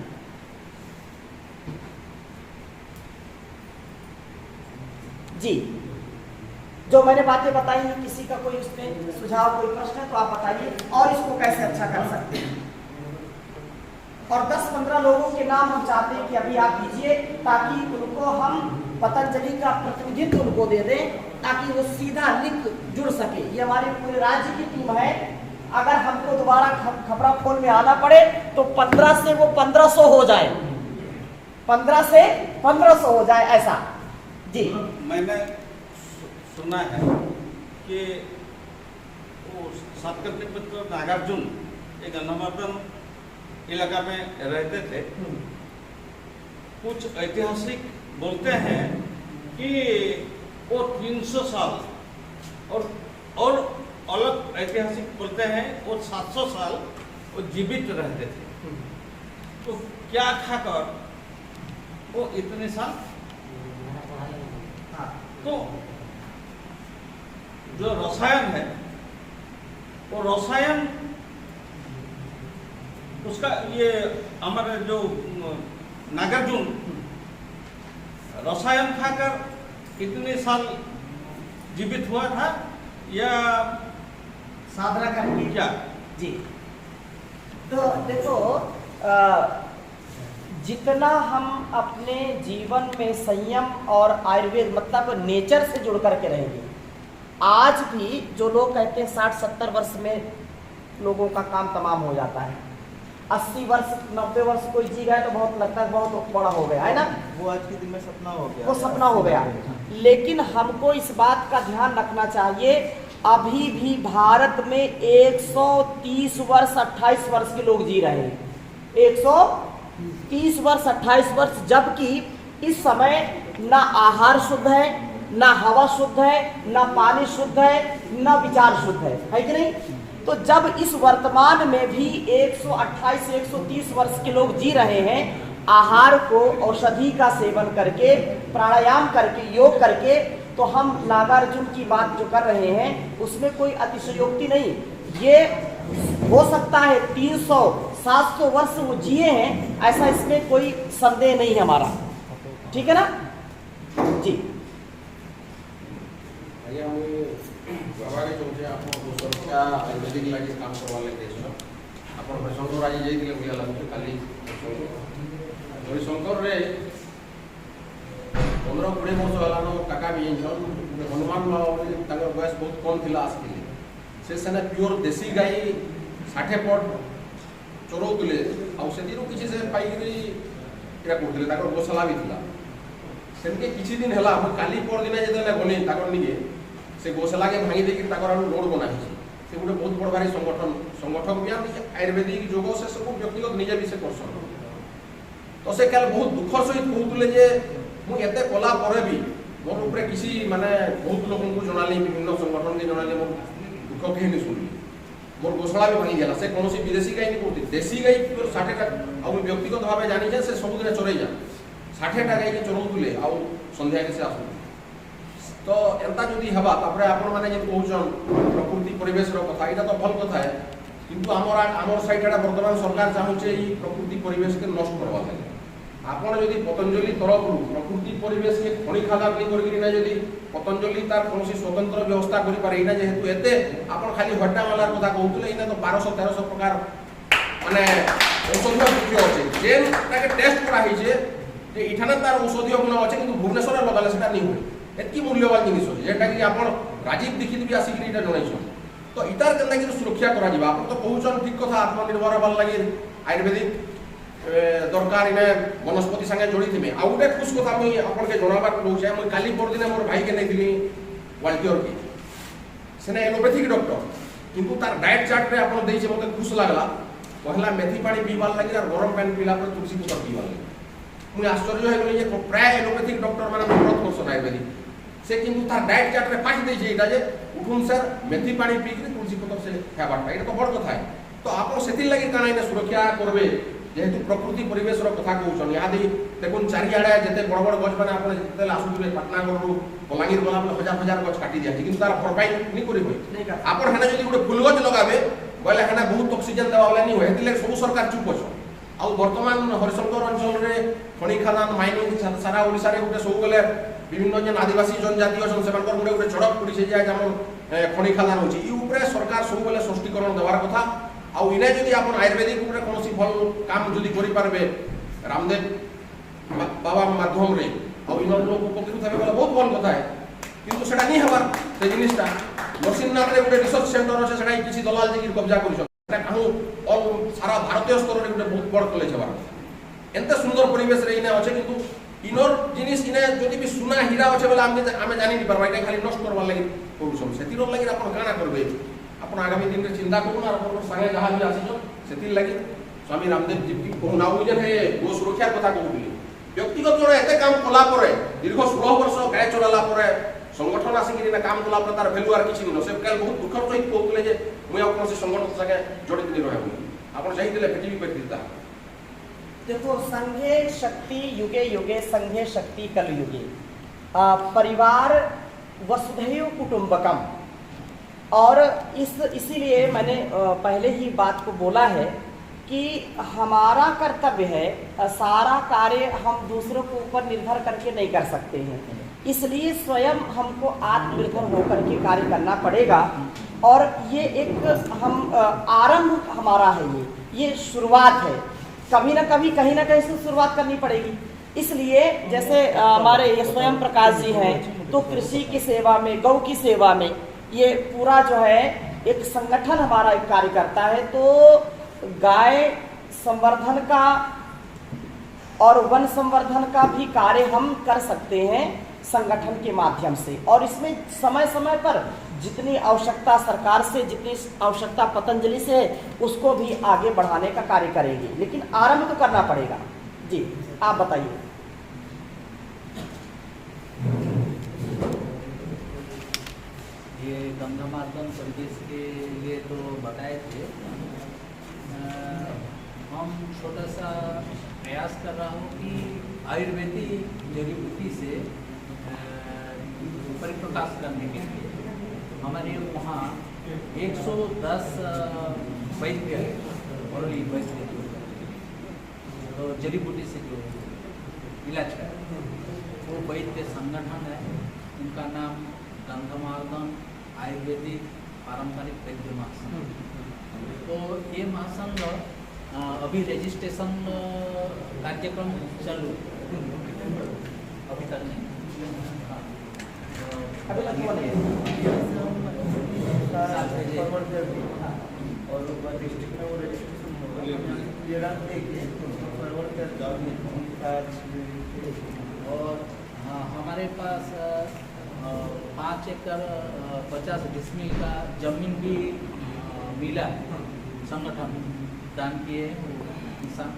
जी, जो मैंने बातें बताई हैं, किसी का कोई उसमें सुझाव, कोई प्रश्न है तो आप बताइए, और इसको कैसे अच्छा कर सकते हैं। और 10-15 लोगों के नाम हम चाहते हैं कि अभी आप दीजिए, ताकि उनको हम पतंजलि का प्रतिनिधित्व उनको दे दें, ताकि वो सीधा लिंक जुड़ सके। ये हमारे पूरे राज्य की टीम है। अगर हमको दोबारा खपरा फोन में आना पड़े तो 15 से वो 1500 हो जाए, 15 से 1500 हो जाए, ऐसा। जी, मैंने सुना है कि वो सातकर्णी पुत्र नागार्जुन एक गंधमार्दन इलाका में रहते थे। कुछ ऐतिहासिक बोलते हैं कि वो 300 साल और अलग ऐतिहासिक बोलते हैं वो 700 साल वो जीवित रहते थे। तो क्या खाकर वो इतने साल, तो जो रसायन है वो रसायन उसका, ये हमारे जो नागार्जुन रसायन खाकर इतने साल जीवित हुआ था या साधना करके क्या? जी, तो देखो, जितना हम अपने जीवन में संयम और आयुर्वेद मतलब नेचर से जुड़ करके रहेंगे, आज भी जो लोग कहते हैं 60-70 वर्ष में लोगों का काम तमाम हो जाता है, 80 वर्ष 90 वर्ष कोई जी गया तो बहुत लगता है बहुत बड़ा हो गया, है ना, वो आज के दिन में सपना हो गया, वो सपना हो गया। लेकिन हमको इस बात का ध्यान रखना चाहिए, अभी भी भारत में 130 वर्ष 28 वर्ष के लोग जी रहे हैं, 130 वर्ष 28 वर्ष, जबकि इस समय ना आहार शुद्ध है, ना हवा शुद्ध है, ना पानी शुद्ध है, ना विचार शुद्ध है कि नहीं। तो जब इस वर्तमान में भी 128 से 130 वर्ष के लोग जी रहे हैं, आहार को औषधि का सेवन करके, प्राणायाम करके, योग करके, तो हम नागार्जुन की बात जो कर रहे हैं उसमें कोई अतिशयोक्ति नहीं। ये हो सकता है 300-700 वर्ष वो जिए हैं, ऐसा इसमें कोई संदेह नहीं है हमारा, ठीक है ना जी। ଆଜ୍ଞା ମୁଁ କହିବାକୁ ଚାହୁଁଛି ଆପଣ ସୁରକ୍ଷା ଆୟୁର୍ବେଦିକ ଲାଗି କାମ କରବାର୍ ଲାଗି ଦେଇଛନ୍। ଆପଣ ହରିଶଙ୍କର ଆଜି ଯାଇଥିଲେ ଭଳିଆ ଲାଗୁଛି, କାଲି ହରିଶଙ୍କରରେ 15-20 ବର୍ଷ ହେଲାନ କାକା ବି ଯାଇଛନ୍। ହନୁମାନ ବୋଲି ତାଙ୍କର ବୟସ ବହୁତ କମ୍ ଥିଲା ଆସିଥିଲେ। ସେ ସେନେ ପିଓର ଦେଶୀ ଗାଈ 60 ପଟ ଚରଉଥିଲେ, ଆଉ ସେଥିରୁ କିଛି ସେ ପାଇକିରି ଏଇଟା କରୁଥିଲେ, ତାଙ୍କର ଗୋଶାଲା ବି ଥିଲା। ସେମିତି କିଛି ଦିନ ହେଲା ମୁଁ କାଲି ପରଦିନ ଯେତେବେଳେ ଗଲି ତାଙ୍କର ନିଜେ ସେ ଗୋଶାଲାକେ ଭାଙ୍ଗି ଦେଇକି ତାଙ୍କର ଆମେ ରୋଡ଼ ବନା ହେଇଛି। ସେ ଗୋଟେ ବହୁତ ବଡ଼ ଭାରି ସଂଗଠନ ବି ଆମେ ଆୟୁର୍ବେଦିକ ଯୋଗ ସେ ସବୁ ବ୍ୟକ୍ତିଗତ ନିଜେ ବି ସେ କରସନ୍। ତ ସେ କାଲି ବହୁତ ଦୁଃଖର ସହିତ କହୁଥିଲେ ଯେ ମୁଁ ଏତେ କଲା ପରେ ବି ମୋର ଉପରେ କିଛି ମାନେ ବହୁତ ଲୋକଙ୍କୁ ଜଣାଲି, ବିଭିନ୍ନ ସଂଗଠନକେ ଜଣାଲି, ମୋର ଦୁଃଖ କେହି ନି ଶୁଣିଲି। ମୋର ଗୋଶାଳା ବି ଭାଙ୍ଗିଗଲା। ସେ କୌଣସି ବିଦେଶୀ ଗାଈ ନି କହୁଥିଲେ, ଦେଶୀ ଗାଈ 60ଟା, ଆଉ ମୁଁ ବ୍ୟକ୍ତିଗତ ଭାବେ ଜାଣିଛେ ସେ ସବୁଦିନ ଚରେଇ ଯାଆନ୍ତି। 60ଟା ଗାଈକି ଚରଉଥିଲେ ଆଉ ସନ୍ଧ୍ୟାକେ ସେ ଆସୁଥିଲେ। ତ ଏନ୍ତା ଯଦି ହେବା, ତାପରେ ଆପଣମାନେ ଯେମିତି କହୁଛନ୍ ପ୍ରକୃତି ପରିବେଶର କଥା, ଏଇଟା ତ ଭଲ କଥା ହେ, କିନ୍ତୁ ଆମର ସାଇଡ଼୍ଟା ବର୍ତ୍ତମାନ ସରକାର ଚାହୁଁଛେ ଏଇ ପ୍ରକୃତି ପରିବେଶକେ ନଷ୍ଟ କରବାର୍ ଲାଗି। ଆପଣ ଯଦି ପତଞ୍ଜଳି ତରଫରୁ ପ୍ରକୃତି ପରିବେଶକେ ଖଣି ଖାଦାନି କରିକିରି ନା ଯଦି ପତଞ୍ଜଳି ତାର କୌଣସି ସ୍ୱତନ୍ତ୍ର ବ୍ୟବସ୍ଥା କରିପାରେ, ଏଇଟା ଯେହେତୁ ଏତେ ଆପଣ ଖାଲି ହଟ୍ଟା ମାଲାର କଥା କହୁଥିଲେ, ଏଇଟା ତ 1200-1300 ପ୍ରକାର ମାନେ ଔଷଧୀୟ ବୃକ୍ଷ ଅଛେ, ଯେନ୍ ତାକେ ଟେଷ୍ଟ କରାହେଇଛେ যে এখানে তার ঔষধীয় গুণ আছে, কিন্তু ভুবনেশ্বরে লগালে সেটা নেই হুয়ে। এতকি মূল্যবান জিনিস আছে যেটাকি আপনার রাজীব দীক্ষিত বি আসিকি এটা জনাইছেন। তো ইটার কেন্দ্র কিন্তু সুরক্ষা করা যাবে। আপনার তো কହୁছেন ঠিক কথা, আত্মনির্ভর হবার লাগে আয়ুর্বেদিক দরকার, এনে বনস্পতি সাথে জড়ি থাকবে। আর গোটে খুশ কথা মুই আপনাকে জনাবার চাহে, মুই কালি পরদিনে মোর ভাইকে নেইলি ওয়ালটিয়রকে, সেনে এলোপ্যাথিক ডক্টর, কিন্তু তার ডায়েট চার্টরে আপনার দিয়েছে, মতো খুশ লাগলা। পহলা মেথি পানি পিবার লাগে আর গরম পানি পিলা পরে তুলসী পত্র পিবার লাগে। मुझे आश्चर्य हो गई प्राय एलोपैथिक डॉक्टर मैंने विरोध करसन आयुर्वेदिक से, किंतु तार डाएट चार्ट पाठ देजे एटा जे उठुन सर मेथी पानी पीकरी तुलसी पत्र से खाबाटा, एटा तो बड़ कथा है। तो आप से लगी काना सुरक्षा करबे जेहेतु प्रकृति परिवेश कथा कहून यहाँ देखुन चारिआड़े जिते बड़ बड़ गछ मैंने आप जिते आसुवे पाटनागढ़ बलांगीर गला हजार हजार गछ काटी दिया कि तार भरपाई नहीं करेंगे आप जब गोटे फुल गछ लगावे बोले हेना बहुत ऑक्सीजन देवा वाला नहीं हुए सब सरकार चुप अच्छे आ बर्तमान हरिशंकर अंचल में खनि खादान माइनिंग सारा ओडिशा रे गोटे सब बेले विभिन्न जेन आदिवासी जनजाति अच्छे से गोटे चढ़क पड़ी से जाए खनि खादान होती सरकार सब बेले स्पष्टीकरण देवार कथा आउ इने जदि आप आयुर्वेदिक कौन भल काम जदि करें रामदेव बाबा माध्यम रे आउ इन लोग उपकृत हे बहुत भल कथा है किंतु सेटा नहीं हबार से जिनिसटा नरसिंहनाथ रे गोटे रिसर्च सेंटर अच्छे से किसी दलाल जी कब्जा कर सारा भारतीय स्तर में गोटे बहुत बड़ कॉलेज हबार एंते सुंदर परिवेश रे इने अच्छे किंतु इनर जिनिस इने जदि भी सुना हीरा अच्छे बोले आम जानी नहीं पार्बा ये खाली नष्ट करवार लगी करूँ से लगी आप काଣା करेंगे आप आगामी दिन में चिंता करूँ और सागे जहाँ भी आसी से लगी स्वामी रामदेव जी की कहूना मुझे गो सुरक्षार कथा कहूली व्यक्तिगत जन एत काम कलापर दीर्घ 16 वर्ष गाय चलाला संगठन आसिक काम कलापर तार भैल्यू आर किसी नहीं से बहुत दुखर सहित कहते मुझे कौन संगठन सागे जड़ित नहीं रहे आप जाइए भेटी भी पाइता देखो संघे शक्ति युगे युगे संघे शक्ति कल युगे परिवार वसुधैव कुटुंबकम और इसीलिए मैंने पहले ही बात को बोला है कि हमारा कर्तव्य है सारा कार्य हम दूसरों के ऊपर निर्भर करके नहीं कर सकते हैं इसलिए स्वयं हमको आत्मनिर्भर होकर के कार्य करना पड़ेगा और ये एक हम आरंभ हमारा है ये शुरुआत है कभी ना कभी कहीं ना कहीं से शुरुआत करनी पड़ेगी इसलिए जैसे हमारे ये स्वयं प्रकाश जी हैं तो कृषि की सेवा में गौ की सेवा में ये पूरा जो है एक संगठन हमारा एक कार्य करता है तो गाय संवर्धन का और वन संवर्धन का भी कार्य हम कर सकते हैं संगठन के माध्यम से और इसमें समय समय पर जितनी आवश्यकता सरकार से जितनी आवश्यकता पतंजलि से उसको भी आगे बढ़ाने का कार्य करेंगे लेकिन आरंभ तो करना पड़ेगा। जी आप बताइए। ये गंगामार्दन परिवेश के लिए तो बताए थे हम छोटा सा प्रयास कर रहा हूँ कि आयुर्वेदिक जड़ी बूटी से परिप्रकाश करने के लिए हमारे वहाँ 110 वैद्य और वैद्य तो जड़ी बूटी से जो इलाज कर वो वैद्य संगठन है उनका नाम गंगामार्दन आयुर्वेदिक पारंपरिक वैद्य महासंघ तो ये महासंघ अभी रजिस्ट्रेशन कार्यक्रम चालू अभी तक नहीं और हाँ हमारे पास 5 एकड़ 50 डिसमिल का जमीन भी मिला है संगठन दान किए किसान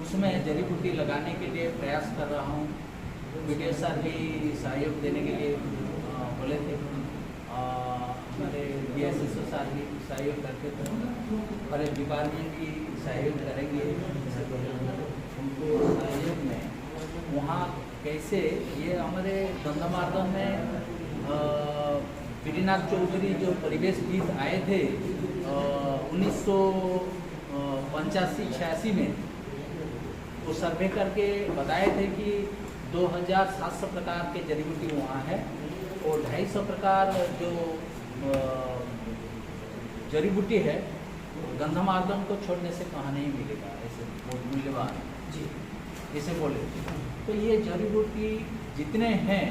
उसमें जड़ी बूटी लगाने के लिए प्रयास कर रहा हूँ बीडीओ साहब भी सहयोग देने के लिए बोले थे हमारे DSSO साहब भी सहयोग करते थे हमारे डिपार्टमेंट भी सहयोग करेंगे उनको सहयोग में वहाँ कैसे ये हमारे गंगामार्दन में पीडीनाथ चौधरी जो परिवेशविद आए थे 1985-86 में वो सर्वे करके बताए थे कि 2700 प्रकार के जड़ी बूटी वहाँ है और 250 प्रकार जो जड़ी बूटी है गंगामार्दन को छोड़ने से कहाँ नहीं मिलेगा ऐसे बहुत मूल्यवान जी ऐसे बोले तो ये जड़ी बूटी जितने हैं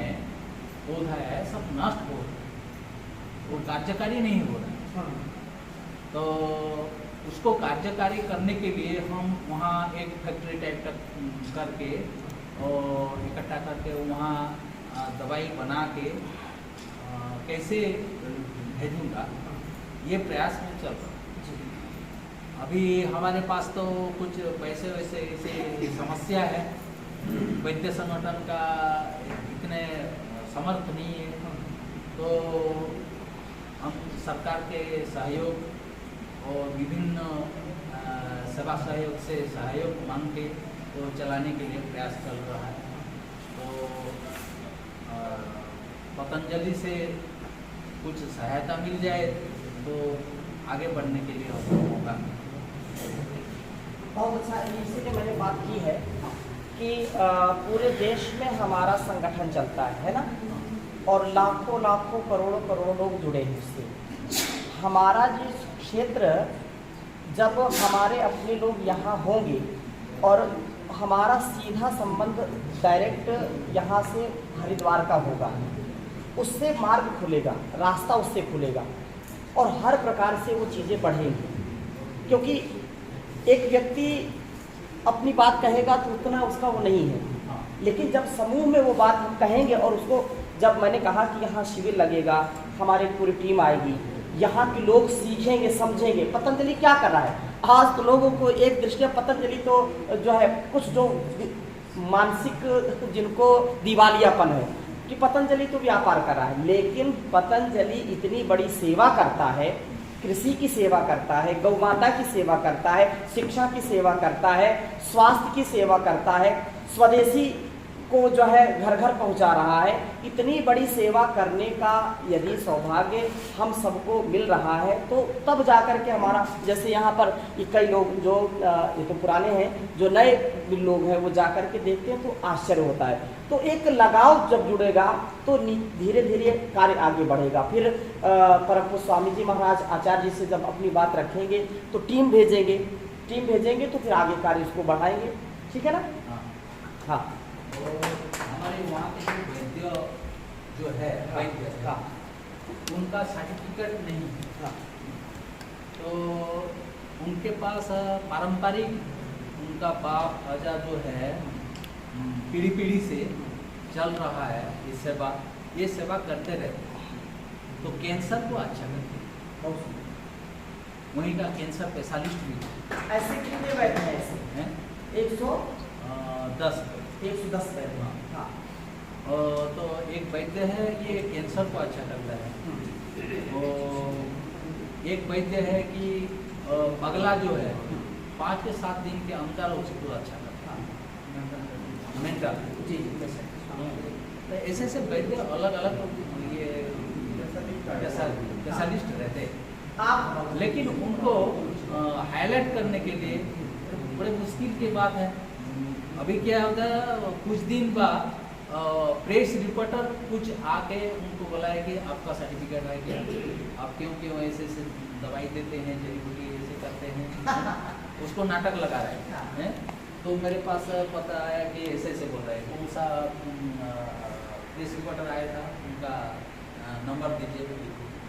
पौधा है सब नष्ट हो रहा और कार्यकारी नहीं हो रहा तो उसको कार्यकारी करने के लिए हम वहाँ एक फैक्ट्री टाइप करके और इकट्ठा करके वहाँ दवाई बना के कैसे भेजूँगा ये प्रयास में चल रहा अभी हमारे पास तो कुछ पैसे वैसे ऐसे समस्या है वैद्य संगठन का इतने समर्थ नहीं है तो हम सरकार के सहयोग और विभिन्न सेवा सहयोग से सहयोग मांग के तो चलाने के लिए प्रयास चल रहा है। तो पतंजलि से कुछ सहायता मिल जाए तो आगे बढ़ने के लिए हमको मौका मिले। बहुत अच्छा, इसीलिए मैंने बात की है कि पूरे देश में हमारा संगठन चलता है ना, और लाखों लाखों करोड़ों करोड़ों लोग जुड़े हैं उससे। हमारा जिस क्षेत्र, जब हमारे अपने लोग यहाँ होंगे और हमारा सीधा संबंध डायरेक्ट यहाँ से हरिद्वार का होगा, उससे मार्ग खुलेगा, रास्ता उससे खुलेगा और हर प्रकार से वो चीज़ें बढ़ेंगी। क्योंकि एक व्यक्ति अपनी बात कहेगा तो उतना उसका वो नहीं है, लेकिन जब समूह में वो बात हम कहेंगे और उसको, जब मैंने कहा कि यहाँ शिविर लगेगा, हमारी पूरी टीम आएगी, यहाँ के लोग सीखेंगे, समझेंगे पतंजलि क्या कर रहा है। आज तो लोगों को एक दृष्टि पतंजलि तो जो है, कुछ जो मानसिक जिनको दिवालियापन है कि पतंजलि तो व्यापार कर रहा है, लेकिन पतंजलि इतनी बड़ी सेवा करता है, कृषि की सेवा करता है, गौ माता की सेवा करता है, शिक्षा की सेवा करता है, स्वास्थ्य की सेवा करता है, स्वदेशी को जो है घर घर पहुंचा रहा है। इतनी बड़ी सेवा करने का यदि सौभाग्य हम सबको मिल रहा है तो तब जाकर के हमारा, जैसे यहाँ पर कई लोग जो ये तो पुराने हैं, जो नए लोग हैं वो जाकर के देखते हैं तो आश्चर्य होता है। तो एक लगाव जब जुड़ेगा तो धीरे धीरे कार्य आगे बढ़ेगा। फिर परम पूज्य स्वामी जी महाराज आचार्य जी से जब अपनी बात रखेंगे तो टीम भेजेंगे तो फिर आगे कार्य उसको बढ़ाएंगे। ठीक है ना? हाँ। और हमारे वहाँ के वैद्य जो है वैद्य, उनका सर्टिफिकेट नहीं है, तो उनके पास पारंपरिक उनका बाप अजा जो है पीढ़ी से चल रहा है ये सेवा करते रहते। तो कैंसर को अच्छा करते, वहीं का कैंसर स्पेशलिस्ट भी। ऐसे कितने वैद्य हैं ऐसे? 110 वैद्य। हाँ। तो एक वैद्य है ये कैंसर को अच्छा करता है, और एक वैद्य है कि अगला जो है 5 से 7 दिन के अंतर उसको अच्छा करता है, मेंटल। जी। तो ऐसे ऐसे वैद्य अलग अलग ये स्पेशलिस्ट रहते हैं आप, लेकिन उनको हाईलाइट करने के लिए बड़े मुश्किल की बात है। अभी क्या होता है, कुछ दिन बाद प्रेस रिपोर्टर कुछ आके उनको बोला है कि आपका सर्टिफिकेट है क्या, आप क्यों ऐसे ऐसे दवाई देते हैं, जड़ी बूटी ऐसे करते हैं, उसको नाटक लगा रहे हैं। तो मेरे पास पता आया कि ऐसे ऐसे बोल रहे हैं। कौन सा प्रेस रिपोर्टर आया था, उनका नंबर दीजिए,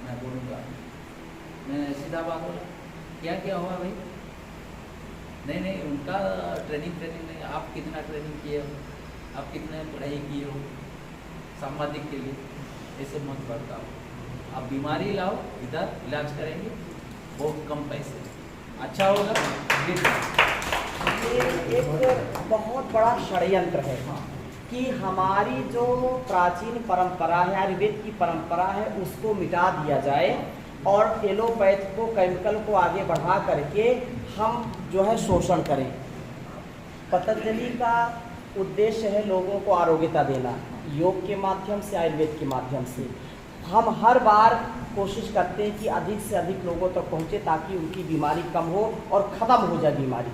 मैं बोलूँगा। मैं सीधा बात बोला, क्या हुआ भाई? नहीं, उनका ट्रेनिंग नहीं। आप कितना ट्रेनिंग किए हो, आप कितने पढ़ाई किए हो सांबादिक के लिए, ऐसे मत भड़काओ। आप बीमारी लाओ, इधर इलाज करेंगे, बहुत कम पैसे, अच्छा होगा। ये एक बहुत बड़ा षड्यंत्र है कि हमारी जो प्राचीन परंपरा है, आयुर्वेद की परंपरा है, उसको मिटा दिया जाए और एलोपैथ को, केमिकल को आगे बढ़ा करके हम जो है शोषण करें। पतंजलि का उद्देश्य है लोगों को आरोग्यता देना, योग के माध्यम से, आयुर्वेद के माध्यम से। हम हर बार कोशिश करते हैं कि अधिक से अधिक लोगों तक पहुँचे ताकि उनकी बीमारी कम हो और ख़त्म हो जाए बीमारी।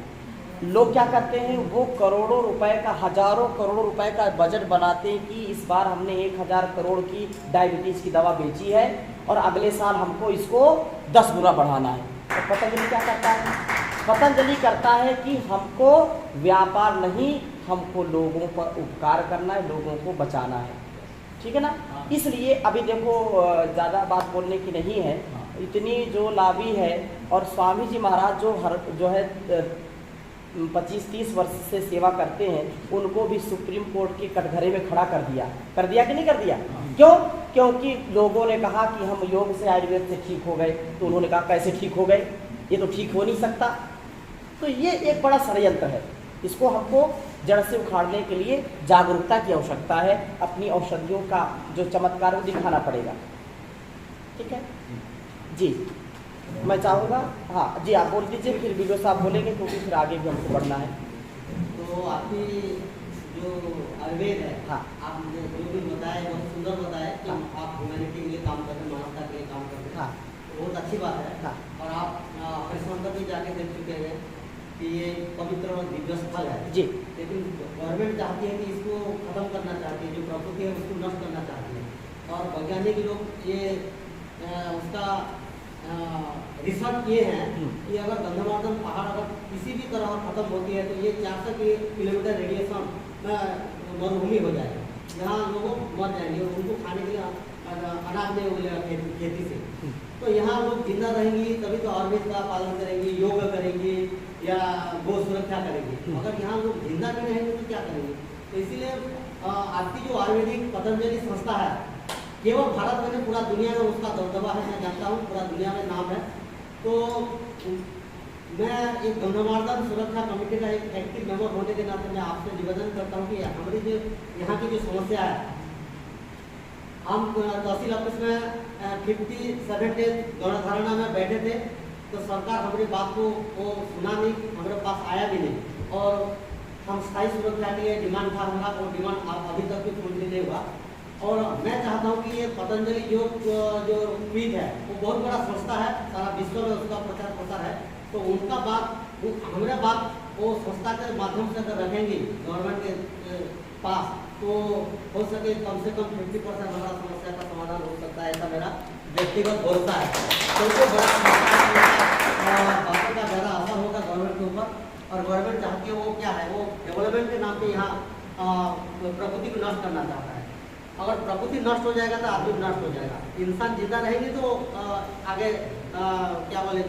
लोग क्या करते हैं, वो करोड़ों रुपए का, हजारों करोड़ों रुपए का बजट बनाते हैं कि इस बार हमने 1000 करोड़ की डायबिटीज़ की दवा बेची है और अगले साल हमको इसको 10 गुना बढ़ाना है। तो पतंजलि क्या करता है? पतंजलि करता है कि हमको व्यापार नहीं, हमको लोगों पर उपकार करना है, लोगों को बचाना है। ठीक है ना? इसलिए अभी देखो, ज़्यादा बात बोलने की नहीं है, इतनी जो लाभी है। और स्वामी जी महाराज जो है 25-30 वर्ष से सेवा करते हैं, उनको भी सुप्रीम कोर्ट के कटघरे में खड़ा कर दिया कि नहीं कर दिया? क्यों? क्योंकि लोगों ने कहा कि हम योग से, आयुर्वेद से ठीक हो गए। तो उन्होंने कहा कैसे ठीक हो गए, ये तो ठीक हो नहीं सकता। तो ये एक बड़ा षड्यंत्र है, इसको हमको जड़ से उखाड़ने के लिए जागरूकता की आवश्यकता है। अपनी औषधियों का जो चमत्कार वो दिखाना पड़ेगा। ठीक है जी। मैं चाहूँगा, हाँ जी आप बोल दीजिए, फिर वीडियो साहब बोलेंगे क्योंकि फिर आगे भी हमको बढ़ना है। तो आपकी जो आयुर्वेद है, हाँ, आप मुझे जो भी बताए बहुत सुंदर बताए कि आप ह्यूमैनिटी के लिए काम कर रहे हैं, मानवता के लिए काम कर रहे हैं। हाँ, बहुत अच्छी बात है। हाँ, और आप हरिशंकर भी जाके देख चुके हैं कि ये पवित्र और दिव्य स्थल है जी। लेकिन गवर्नमेंट चाहती है कि इसको खत्म करना चाहती है, जो प्रकृति है उसको नष्ट करना चाहती है। और वैज्ञानिक लोग ये उसका रिसर्च ये है कि अगर गंधमार्दन पहाड़ अगर किसी भी तरह खत्म होती है तो ये 400 किलोमीटर रेडिएशन मरुभूमि हो जाएगा, जहाँ लोग मर जाएंगे और उनको खाने के लिए अनाज नहीं मिलेगा खेती से। तो यहाँ लोग जिंदा रहेंगी तभी तो आयुर्वेद का पालन करेंगी, योग करेंगी या गौ सुरक्षा करेंगी। अगर यहाँ लोग जिंदा नहीं रहेंगे तो क्या करेंगे? तो इसीलिए आपकी जो आयुर्वेदिक पतंजलि संस्था है केवल भारत में नहीं पूरा दुनिया में उसका दबदबा है, मैं जानता हूँ पूरा दुनिया में नाम है। तो मैं एक गंधमार्दन सुरक्षा कमेटी का एक एक्टिव मेंबर होने के नाते मैं आपसे निवेदन करता हूँ कि हमारी जो यहाँ की जो समस्या है, हम तहसील ऑफिस में 57 डेज गणधारणा में बैठे थे तो सरकार हमारी बात को वो सुना नहीं, हमारे पास आया भी नहीं और हम स्थायी सुरक्षा के लिए डिमांड था हमारा, वो डिमांड अभी तक भी पूर्ण नहीं हुआ। और मैं चाहता हूँ कि ये पतंजलि योग जो पीठ है वो बहुत बड़ा संस्था है, सारा विश्व में उसका प्रचार प्रसार है। तो उनका बात हमारे बात वो संस्था के माध्यम से अगर रखेंगे गवर्नमेंट के पास तो हो सके कम से कम 50% हमारा समस्या का समाधान हो सकता है, ऐसा मेरा व्यक्तिगत भरोसा है। क्योंकि बातों का ज़्यादा असर होगा गवर्नमेंट के ऊपर और गवर्नमेंट चाहती है वो क्या है, वो डेवलपमेंट के नाम पे यहाँ प्रकृति को नष्ट करना चाहता है। अगर प्रकृति नष्ट हो जाएगा तो आदमी नष्ट हो जाएगा, इंसान जिंदा रहेंगे तो आगे क्या बोले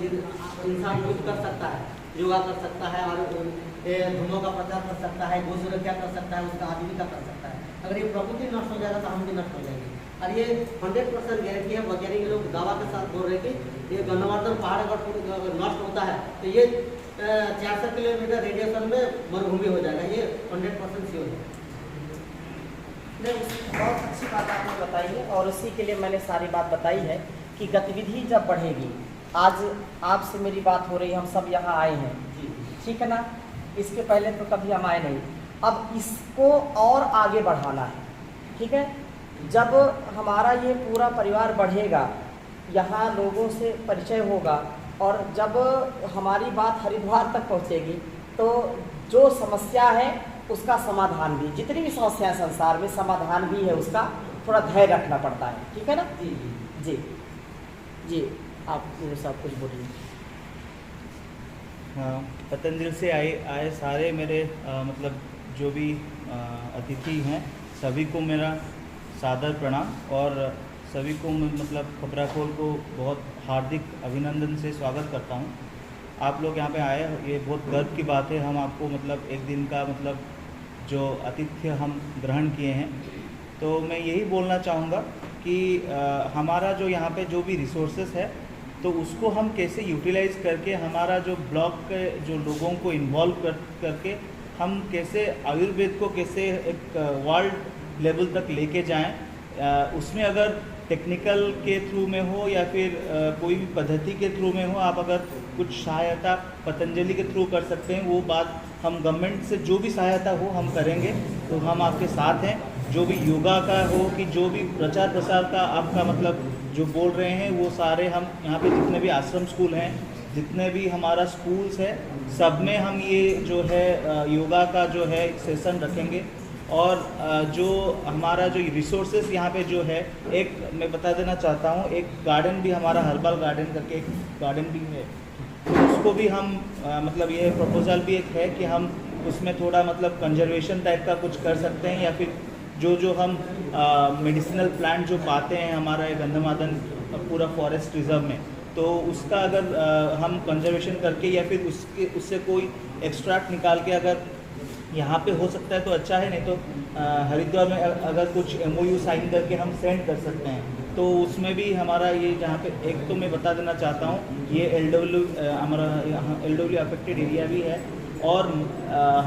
इंसान कुछ कर सकता है, योगा कर सकता है और धर्मों का प्रचार कर सकता है, गौ सुरक्षा कर सकता है, उसका आजीविका कर सकता है। अगर ये प्रकृति नष्ट हो जाएगा तो हम भी नष्ट हो जाएंगे। और ये 100% गारंटी है, वैज्ञानिक लोग दावा के साथ बोल रहे हैं कि ये गंधमार्दन पहाड़ अगर नष्ट होता है तो ये 400 किलोमीटर रेडिएशन में मरुभूमि हो जाएगा, ये 100% श्योर है। बहुत अच्छी बात आपने बताई है और उसी के लिए मैंने सारी बात बताई है कि गतिविधि जब बढ़ेगी, आज आपसे मेरी बात हो रही है, हम सब यहाँ आए हैं, ठीक है ना, इसके पहले तो कभी हम आए नहीं, अब इसको और आगे बढ़ाना है, ठीक है। जब हमारा ये पूरा परिवार बढ़ेगा, यहाँ लोगों से परिचय होगा और जब हमारी बात हरिद्वार तक पहुँचेगी तो जो समस्या है उसका समाधान भी, जितनी भी समस्याएं संसार में समाधान भी है उसका, थोड़ा धैर्य रखना पड़ता है, ठीक है ना। जी जी जी आप मेरे साथ कुछ बोलिए। हाँ, पतंजलि से आए सारे मेरे मतलब जो भी अतिथि हैं सभी को मेरा सादर प्रणाम और सभी को मतलब खबराखोल को बहुत हार्दिक अभिनंदन से स्वागत करता हूँ। आप लोग यहाँ पे आए, ये बहुत गर्व की बात है। हम आपको मतलब एक दिन का मतलब जो आतिथ्य हम ग्रहण किए हैं, तो मैं यही बोलना चाहूँगा कि हमारा जो यहाँ पे जो भी रिसोर्सेस है तो उसको हम कैसे यूटिलाइज़ करके हमारा जो ब्लॉक के जो लोगों को इन्वॉल्व करके हम कैसे आयुर्वेद को कैसे एक वर्ल्ड लेवल तक लेके जाएं। उसमें अगर टेक्निकल के थ्रू में हो या फिर कोई भी पद्धति के थ्रू में हो, आप अगर कुछ सहायता पतंजलि के थ्रू कर सकते हैं, वो बात हम गवर्नमेंट से जो भी सहायता हो हम करेंगे, तो हम आपके साथ हैं। जो भी योगा का हो कि जो भी प्रचार प्रसार का आपका मतलब जो बोल रहे हैं वो सारे हम यहाँ पे जितने भी आश्रम स्कूल हैं, जितने भी हमारा स्कूल्स है, सब में हम ये जो है योगा का जो है सेशन रखेंगे। और जो हमारा जो रिसोर्सेज यहाँ पे जो है, एक मैं बता देना चाहता हूँ, एक गार्डन भी हमारा हर्बल गार्डन करके एक गार्डन भी है, तो उसको भी हम मतलब ये प्रपोजल भी एक है कि हम उसमें थोड़ा मतलब कंजर्वेशन टाइप का कुछ कर सकते हैं, या फिर जो हम मेडिसिनल प्लांट जो पाते हैं हमारा गंधमार्दन पूरा फॉरेस्ट रिजर्व में, तो उसका अगर हम कंजर्वेशन करके या फिर उससे कोई एक्सट्रैक्ट निकाल के अगर यहाँ पे हो सकता है तो अच्छा है, नहीं तो हरिद्वार में अगर कुछ MOU साइन करके हम सेंड कर सकते हैं, तो उसमें भी हमारा ये जहाँ पे एक तो मैं बता देना चाहता हूँ, ये LW हमारा यहाँ LW अफेक्टेड एरिया भी है और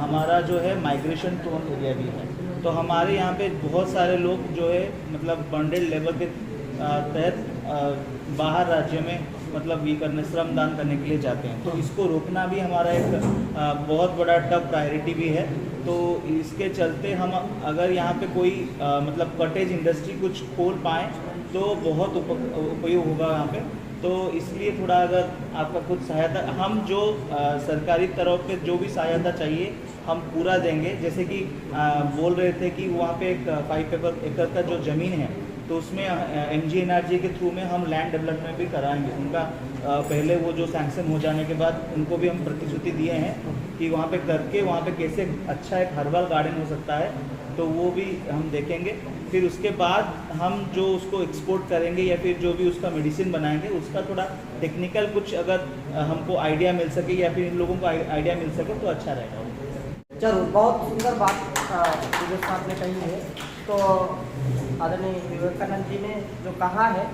हमारा जो है माइग्रेशन प्रोन एरिया भी है। तो हमारे यहाँ पे बहुत सारे लोग जो है मतलब बॉन्डेड लेबर के तहत बाहर राज्य में मतलब ये करने श्रमदान करने के लिए जाते हैं। तो इसको रोकना भी हमारा एक बहुत बड़ा टफ प्रायोरिटी भी है। तो इसके चलते हम अगर यहाँ पे कोई मतलब कॉटेज इंडस्ट्री कुछ खोल पाएँ तो बहुत उपयोग होगा यहाँ पे। तो इसलिए थोड़ा अगर आपका कुछ सहायता, हम जो सरकारी तरफ पे जो भी सहायता चाहिए हम पूरा देंगे। जैसे कि बोल रहे थे कि वहाँ पे एक 5 एकड़ का जो ज़मीन है तो उसमें MGNRG के थ्रू में हम लैंड डेवलपमेंट भी कराएंगे। उनका पहले वो जो सैंक्शन हो जाने के बाद उनको भी हम प्रतिश्रुति दिए हैं कि वहाँ पे करके वहाँ पे कैसे अच्छा एक हर्बल गार्डन हो सकता है, तो वो भी हम देखेंगे। फिर उसके बाद हम जो उसको एक्सपोर्ट करेंगे या फिर जो भी उसका मेडिसिन बनाएंगे उसका थोड़ा टेक्निकल कुछ अगर हमको आइडिया मिल सके या फिर इन लोगों को आइडिया मिल सके तो अच्छा रहेगा। जरूर, बहुत सुंदर बात जो आपने कही है। तो आदरणीय विवेकानंद जी ने जो कहा है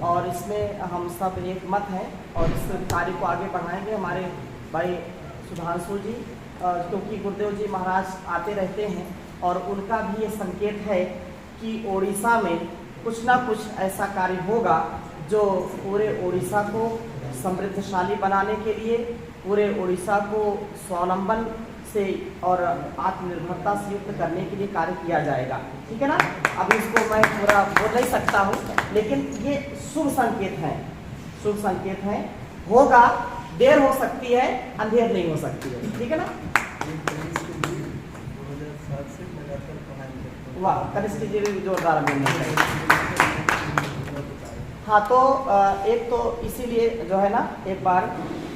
और इसमें हम सब एक मत हैं और इस कार्य को आगे बढ़ाएंगे। हमारे भाई सुधांशु जी, क्योंकि गुरुदेव जी महाराज आते रहते हैं और उनका भी ये संकेत है कि ओडिशा में कुछ ना कुछ ऐसा कार्य होगा जो पूरे ओडिशा को समृद्धशाली बनाने के लिए, पूरे ओडिशा को स्वावलंबन से और आत्मनिर्भरता से युक्त करने के लिए कार्य किया जाएगा। ठीक है ना। अभी इसको मैं पूरा बोल नहीं सकता हूँ, लेकिन ये शुभ संकेत है, शुभ संकेत है। होगा, देर हो सकती है, अंधेर नहीं हो सकती है। ठीक है ना। वाह, कनिष्ठ जी भी जोरदार अभिनंदन। हाँ, तो एक तो इसीलिए जो है ना, एक बार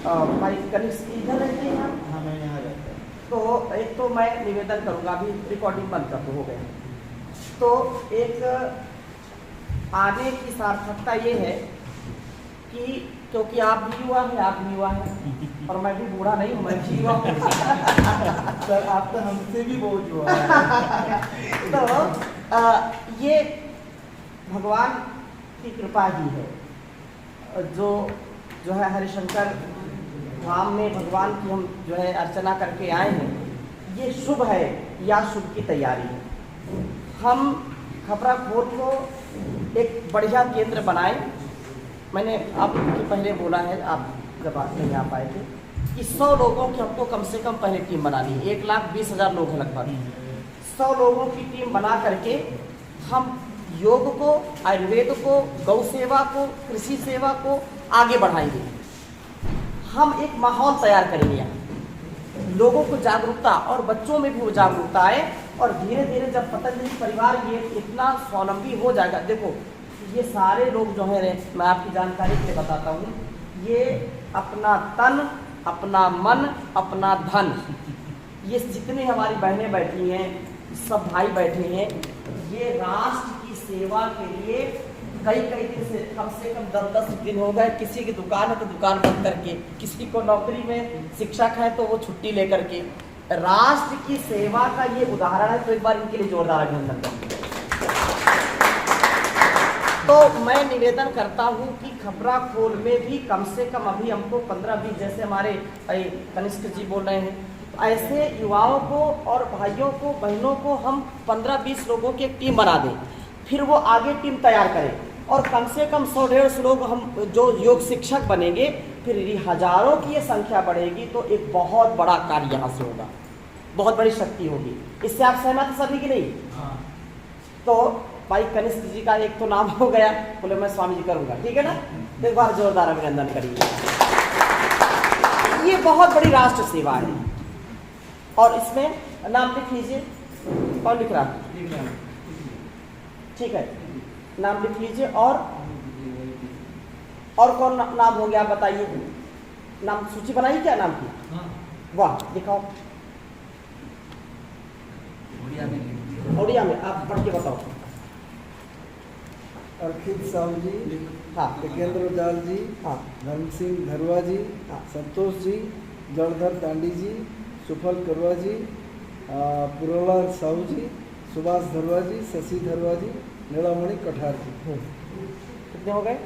भाई कनिष्ठ इधर रहते हैं। हाँ, मैं यहाँ रहता हूँ। तो एक तो मैं निवेदन करूंगा, अभी रिकॉर्डिंग बंद कर दो, हो गया। तो एक आने की सार्थकता ये है कि क्योंकि आप भी युवा हैं, आप भी युवा हैं और मैं भी बूढ़ा नहीं हूँ, मैं भी युवा हूँ। सर आप तो हमसे भी बहुत युवा हैं। तो ये भगवान की कृपा ही है, जो है हरिशंकर धाम में भगवान की हम जो है अर्चना करके आए हैं। ये शुभ है या शुभ की तैयारी है। हम खपराखोर को एक बढ़िया केंद्र बनाए। मैंने आपके पहले बोला है, आप जब नहीं आ पाए थे, कि 100 लोगों की हमको कम से कम पहले टीम बनानी है। 1,20,000 लोग हैं लगभग। 100 लोगों की टीम बना करके हम योग को, आयुर्वेद को, गौ सेवा को, कृषि सेवा को आगे बढ़ाएंगे। हम एक माहौल तैयार करेंगे यहाँ, लोगों को जागरूकता और बच्चों में भी वो जागरूकता आए और धीरे धीरे जब पतंजलि परिवार ये इतना स्वावलंबी हो जाएगा। देखो ये सारे लोग जो है, मैं आपकी जानकारी के लिए बताता हूँ, ये अपना तन, अपना मन, अपना धन, ये जितनी हमारी बहनें बैठी हैं, सब भाई बैठे हैं, ये राष्ट्र की सेवा के लिए कई दिन से कम 10 दिन हो गए। किसी की दुकान है तो दुकान बंद करके, किसी को नौकरी में शिक्षक है तो वो छुट्टी लेकर के राष्ट्र की सेवा का ये उदाहरण है। तो एक बार इनके लिए जोरदार अभिनंदन करें। तो मैं निवेदन करता हूँ कि खपराखोल में भी कम से कम अभी हमको 15-20, जैसे हमारे कनिष्ठ जी बोल रहे हैं, ऐसे युवाओं को और भाइयों को, बहनों को हम 15-20 लोगों की एक टीम बना दें, फिर वो आगे टीम तैयार करें और कम से कम 100-150 लोग हम जो योग शिक्षक बनेंगे, फिर हजारों की ये संख्या बढ़ेगी तो एक बहुत बड़ा कार्य यहाँ से होगा, बहुत बड़ी शक्ति होगी। इससे आप सहमत हैं सभी की नहीं? तो भाई कनिष्ठ जी का एक तो नाम हो गया, बोले मैं स्वामी जी करूँगा। ठीक है ना। एक बार जोरदार अभिनंदन करिए। ये बहुत बड़ी राष्ट्र सेवा है और इसमें नाम लिख लीजिए। कौन लिख रहा है? ठीक है, नाम लिख लीजिए। और कौन नाम हो गया आप बताइए। नाम सूची बनाइए क्या नाम की? वाह, दिखाओ उड़िया में, आप पढ़ के बताओ। अर्खित साहू जी, हाँ, टिकेंद्र जाल जी, हाँ, धन सिंह धरवा जी, हाँ, संतोष जी, जलधर दांडी जी, सुफल करवा जी, पुरोला साहू जी, सुभाष धरवा जी, शशि धरवा जी, नीलामणि कठार जी। कितने हो गए?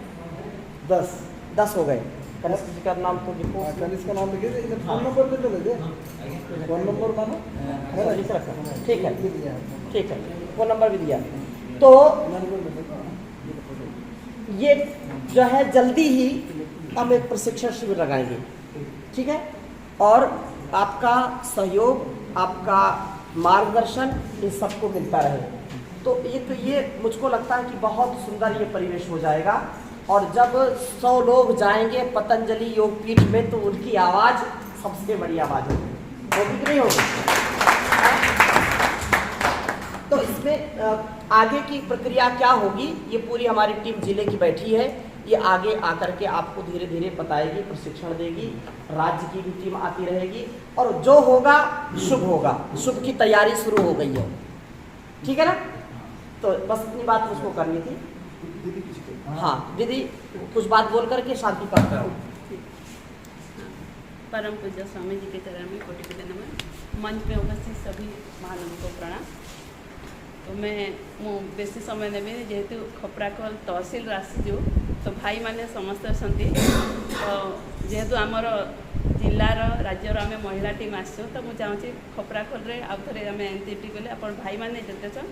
10 हो गए। कनिष्ठ जी का नाम तो लिखो। कनिष्ठ का नाम लिखिए। इधर फोन नंबर दे दो, फोन नंबर मानो लिख रखा। ठीक है, ठीक है, फोन नंबर भी दिया। तो ये जो है जल्दी ही हम एक प्रशिक्षण शिविर लगाएंगे, ठीक है। और आपका सहयोग, आपका मार्गदर्शन इन सबको मिलता रहे तो ये मुझको लगता है कि बहुत सुंदर ये परिवेश हो जाएगा। और जब 100 लोग जाएंगे पतंजलि योगपीठ में तो उनकी आवाज़ सबसे बड़ी आवाज़ होगी कि नहीं होगी। तो इसमें आगे की प्रक्रिया क्या होगी, ये पूरी हमारी टीम जिले की बैठी है, ये आगे आकर के आपको धीरे धीरे बताएगी, प्रशिक्षण देगी, राज्य की भी टीम आती रहेगी और जो होगा शुभ होगा। शुभ की तैयारी शुरू हो गई है, ठीक है ना। तो बस इतनी बात मुझको करनी थी। हाँ दीदी कुछ बात बोल करके शांति पाठ करो। परम पूज्य स्वामी जी के चरण में कोटि कोटि नमन। मंच में उपस्थित सभी महानुभावों को प्रणाम। तो मैं बेसी समय नेबी जेहेतु खपराखोल तहसील आसी तो भाई माने समस्त अछंती तो जेहेतु आमर जिलार राज्यर आम महिला टीम आसो तो मुझे चाहूँगी खपराखोल रे आउ थे आम एंट्री कले आप भाई मैंने जिते छन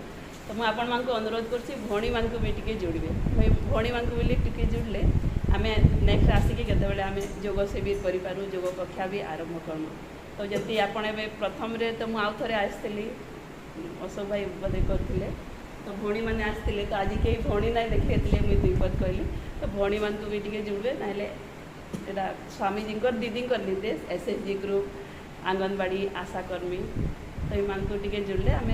तो मुझे आपण मानक अनुरोध करछि भौणी मानक भी टिके जोड़बे भौणी मानक भी टिके जोड़ले आम नेक्स्ट आसिक केतबेले आम योग शिविर करूँ योग कक्षा भी आरंभ करूँ। तो जदि आपण ए प्रथम रे तो मुझे आउ थे आसती अशोक भाई बोधे करते तो भौणी मैंने आसते तो आज कहीं भौणी ना देखी मुझे दुई पद कहली तो भौणी मान को भी टिके जुड़े ना यहाँ स्वामीजी दीदी निर्देश एसएचजी ग्रुप आंगनबाड़ी आशाकर्मी तो मान को टिके जुड़ले आम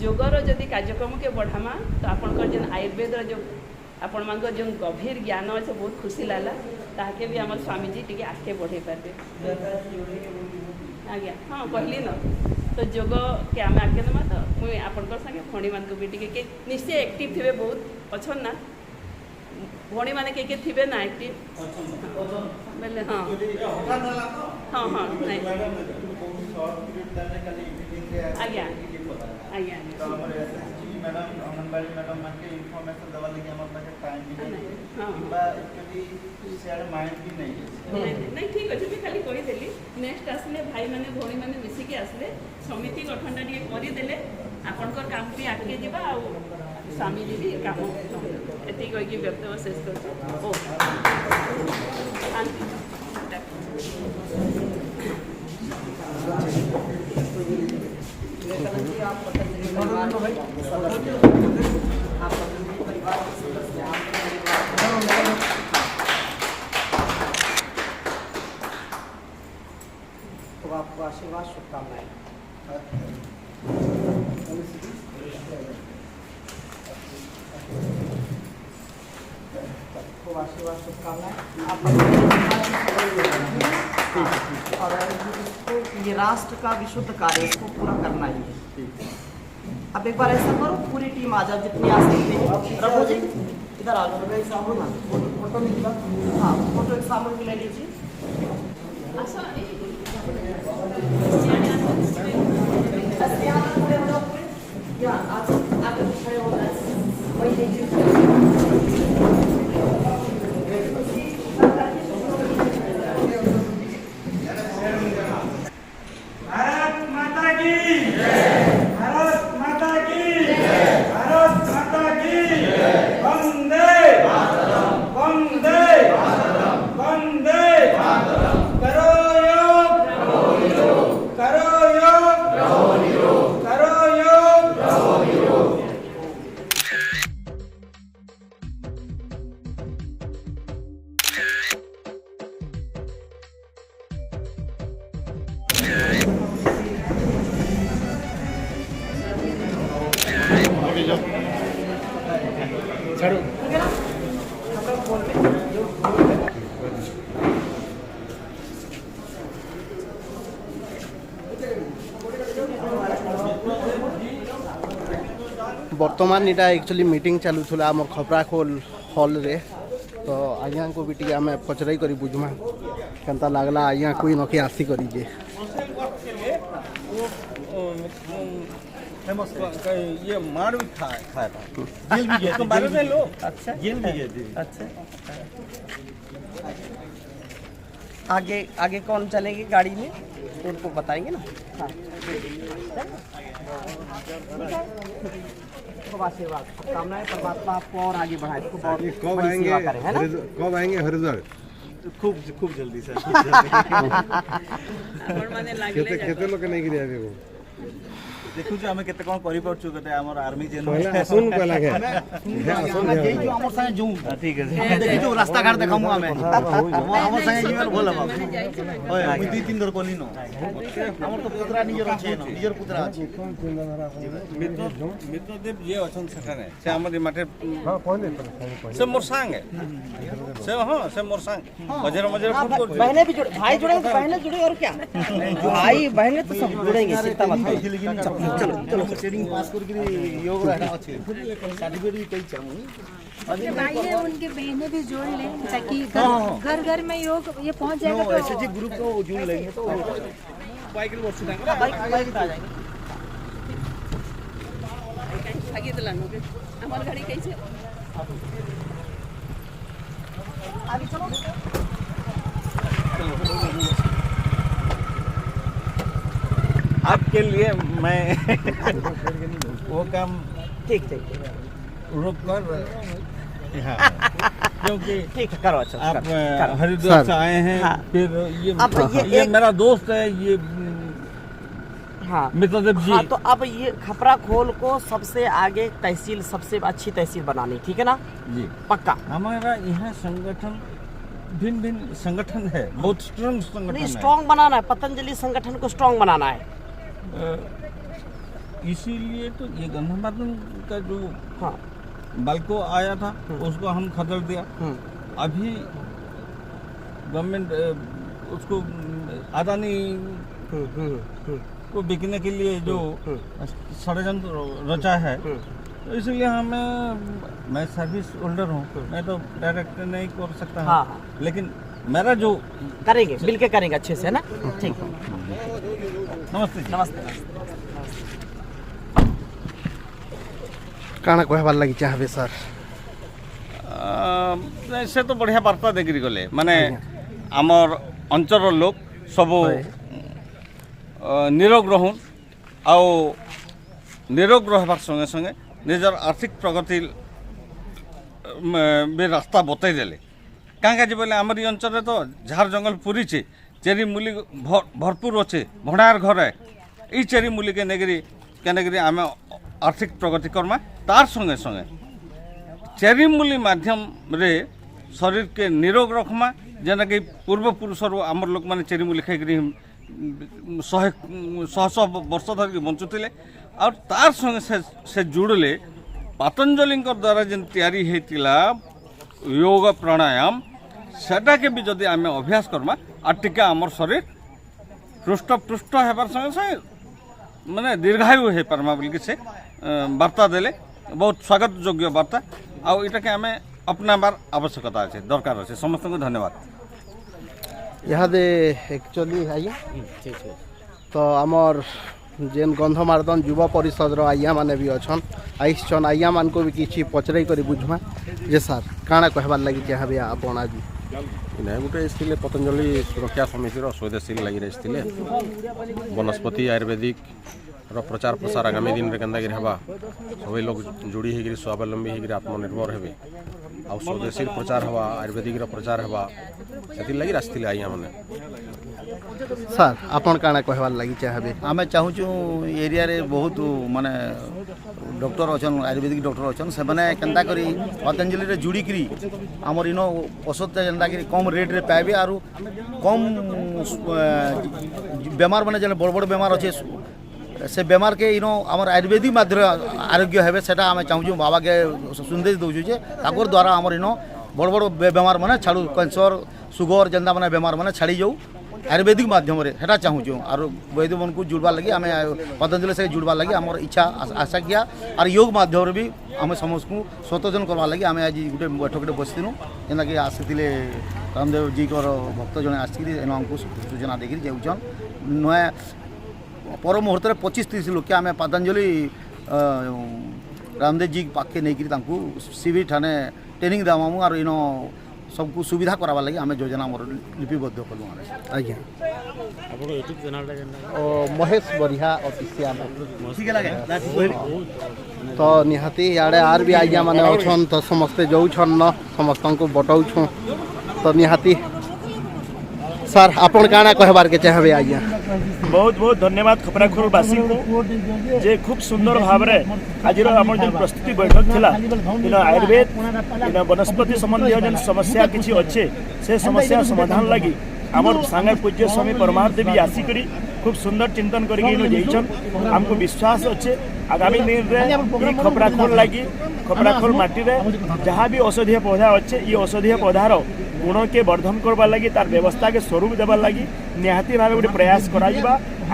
योगर जदि कार्यक्रम के बढ़ामा तो आपंकर जो आयुर्वेद जो आपण मान जो गभीर ज्ञान अच्छे बहुत खुशी लगा ताके भी आम स्वामीजी टिके आगे बढ़े पारे। आज्ञा हाँ कहली न तो योग के आम आगे नमा तो मुझे आपंकर संगे भौणी मान को भी टिके निश्चय एक्टिव थे बहुत अच्छा ना भौणी मैंने के थे ना एक्टिव बोले हाँ हाँ हाँ नहीं आज्ञा आज्ञा मैडम अंगनबाड़ी मैडम मान के इनफॉरमेशन देवा लगे हमर पाखे टाइम भी नहीं हां बा एक्चुअली शेयर माइंड भी नहीं है नहीं ठीक अछि मैं खाली कहि देली नेक्स्ट आसले भाई माने भौणी माने मिसी के आसले समिति गठनटा टिके करि देले आपनकर काम भी आगे जेबा आ स्वामी जी भी काम एति कहि के व्यक्तिगत शेष करछ ओ आप पतंजलि परिवार के सदस्य आप पतंजलि परिवार के सदस्य तो आपको आशीर्वाद शुभकामनाएं। तो आशीर्वाद शुभकामनाएं आप और इसको ये राष्ट्र का विशुद्ध कार्य इसको पूरा करना ही है। अब एक बार ऐसा करो पूरी टीम आ जाओ जितनी आ सकती है। रघु जी इधर आ जाओ सामने ना फोटो निकला हाँ फोटो एक सामने भी ले लीजिए। बर्तमान इटा एक्चुअली मीटिंग चलूला आम खपराखोल हॉल रे तो आज्ञा को भी टी आम पचराई कर बुझमा केनता लगला आज्ञा कोई नके आसी करी जे फेमस ये मार भी खाया था जेल भी गए बारे में लोग अच्छा जेल भी गए थे अच्छा आगे आगे कौन चलेगी गाड़ी में उनको बताएंगे ना। हाँ आशीर्वाद शुभकामनाएं परमात्मा आपको और आगे बढ़ाए। कब आएंगे हरिद्वार खूब खूब जल्दी सर आपण माने लागले केते लोक नहीं गिरी आबे देखु जे हमें केते कोन करि परछु केते हमर आर्मी जेन सुन कहला के जेई जो हमर संगे जू ठीक है देखि जो रास्ता घाट देखामु हमें हमर संगे जीवन भोल हम ओए मुई 2-3 दर कोनी नो हमर तो पुत्रा निजर अछि नो निजर पुत्रा अछि मित्रदेव जे अछन सेठाने से हमर माटे हां पहले से मोर संग है से हां से मोर संग मजर मजर फोन कर बहने भी जुड़े, भाई जुड़े तो बहने जुड़े और क्या भाई बहने तो सब जुड़ेंगे, चिंता मत करो। चलो चलो ट्रेनिंग पास करके योग रहना अछि सर्टिफिकेट भी कई चाहूं उनके भाई है उनके बहनें भी जोड़ लें ताकि घर घर में योग ये पहुंच जाएगा तो एसएचजी ग्रुप को जोड़ लेंगे तो बाइक वर्ष बाइक आ जाएंगे आगे दिलानो के हमार गाड़ी कैसे आगे चलो आपके लिए मैं वो काम ठीक ठीक रुक कर क्योंकि ठीक है करो। अच्छा आप हरिद्वार से आए हैं फिर ये मेरा दोस्त है ये हाँ मित्रदेव जी। हाँ तो अब ये खपरा खोल को सबसे आगे तहसील सबसे अच्छी तहसील बनानी, ठीक है ना जी पक्का। हमारा यहाँ संगठन भिन्न भिन्न संगठन है, बहुत स्ट्रॉन्ग संगठन नहीं है। स्ट्रॉन्ग बनाना है, पतंजलि संगठन को स्ट्रॉन्ग बनाना है। इसीलिए तो ये गंधमार्दन का जो हाँ बाल्को आया था उसको हम खदेड़ दिया। अभी गवर्नमेंट उसको अदानी को बिकने के लिए जो षड्यंत्र रचा है तो इसलिए मैं सर्विस होल्डर हूँ, मैं तो डायरेक्ट नहीं कर सकता। हाँ लेकिन मेरा जो करेंगे मिलके करेंगे अच्छे से, है ना। ठीक नमस्ते नमस्ते। काना कहबार लगी चाहबे सर से तो बढ़िया वार्ता देखिरी गले माने आमर अंचल लोक सब निरोग रहून आओ निरोग रहबार संगे संगे निजर आर्थिक प्रगति भी रास्ता बतई देले। क्या जी बोले आमर ये अंचल तो झार जंगल पूरी छे, चेरी मूली भरपूर अच्छे, भंडार घर है, ये चेरी मूली के नेगरी केनेगरी आम आर्थिक प्रगति करमा। तार संगे संगे चेरी मूली माध्यम रे शरीर के निरोग रखमा, जेना कि पूर्वपुरुष आमर लोक मैंने चेरी मूली खाई शह वर्ष धरिक बंचुले और तार संगे से जुड़ले पतंजलि द्वारा जेन तैयारी होता योग प्राणायाम सेटा के भी जदि आम अभ्यास करमा और टिका आमर शरीर पृष्ठ पृष्ठ होबार संगे संगे माने दीर्घायु हो पार्मा बोल से वार्ता देले बहुत स्वागत योग्य वार्ता आउ इटा के आम अपनाबार आवश्यकता अच्छे दरकार अच्छे। समस्त को धन्यवाद। इहादे एक्चुअली आइया तो आमर जेन गंधमार्दन युव परिषद आइया माने भी अच्छन आईछन आइया मान को भी किसी पचरई कर बुझमा जे सर काना कहबार लगी चाहबे आपण आज ना गोटे आसते पतंजलि सुरक्षा समितिर स्वदेशी लगी आसते वनस्पति आयुर्वेदिक प्रचार प्रसार आगामी दिन में केन्दा हवा सबै लोग जोड़ी होकर स्वावलम्बी होकर आत्मनिर्भर हे आ स्वदेशी प्रचार हवा आयुर्वेदिक प्रचार हवा से लगी आसते आइया मैंने सर आपण काना कहबार लगी चाहबे आम चाहूँ एरिया रे बहुत माने डॉक्टर अच्छन आयुर्वेदिक डॉक्टर अच्छन से मैंने केन्ता करी पतंजलि रे जुड़ी करी आमर इन औषध जेनता कि कम रेट रे पाइबे आरु कम बेमार मैंने जेन बड़ बड़ बेमार अच्छे से बेमार के इनो आमर आयुर्वेदिक माध्यम आरोग्य हेबे सेटा आम चाहूँ बाबा के संदेश दौचु जे ताकर द्वारा आमर इन बड़ बड़ बेमार मैंने छाड़ू कैंसर सुगर जेनता मैंने बेमार मैंने छाड़ी जाऊ आयुर्वेदिक माध्यम हेटा चाहूँ और वैद्य मन को जुड़बार लगी आम पतंजलि से जुड़बार लगी आमर इच्छा आशा किया और योग माध्यम भी आम समस्त को स्वतोजन करवार लगी आम आज गोटे बैठक बसिलु जेनता कि आसी रामदेव जी भक्त जन आमको सूचना देकर जाऊन नुआ पर मुहूर्त 25-30 लोक आम पतंजलि रामदेव जी पाखे नहीं शिविर ठाने ट्रेनिंग दमामु और इन सबको सुविधा कराबार लगी आम योजना मोर लिपिबद्ध कलु आज्ञा महेश बरिहा ऑफिशियल तो निहाती याडे आर भी आज्ञा माने अछन तो समस्ते जाऊछन न समस्त को बटाउछन तो निहाती सर आपण काना कहबार के चाहबे आज्ञा बहुत बहुत धन्यवाद खपराखोलवासी को जे खूब सुंदर भाव आज आम जो प्रस्तुति बैठक थिला इन आयुर्वेद इन वनस्पति संबंधी जो समस्या किसी अच्छे से समस्या समाधान लगी आमर सांगे पूज्य स्वामी परमार्थ देवी आसिकरी खूब सुंदर चिंतन करके आमको विश्वास अच्छे आगामी दिन में खपराखोल लगी खपराखोल माटी जहाँ भी औषधीय पौधा अच्छे ये औषधीय पौधार गुण के वर्धन करवार लगी तार व्यवस्था के स्वरूप देवार लगी निहाती भाव गोटे प्रयास करा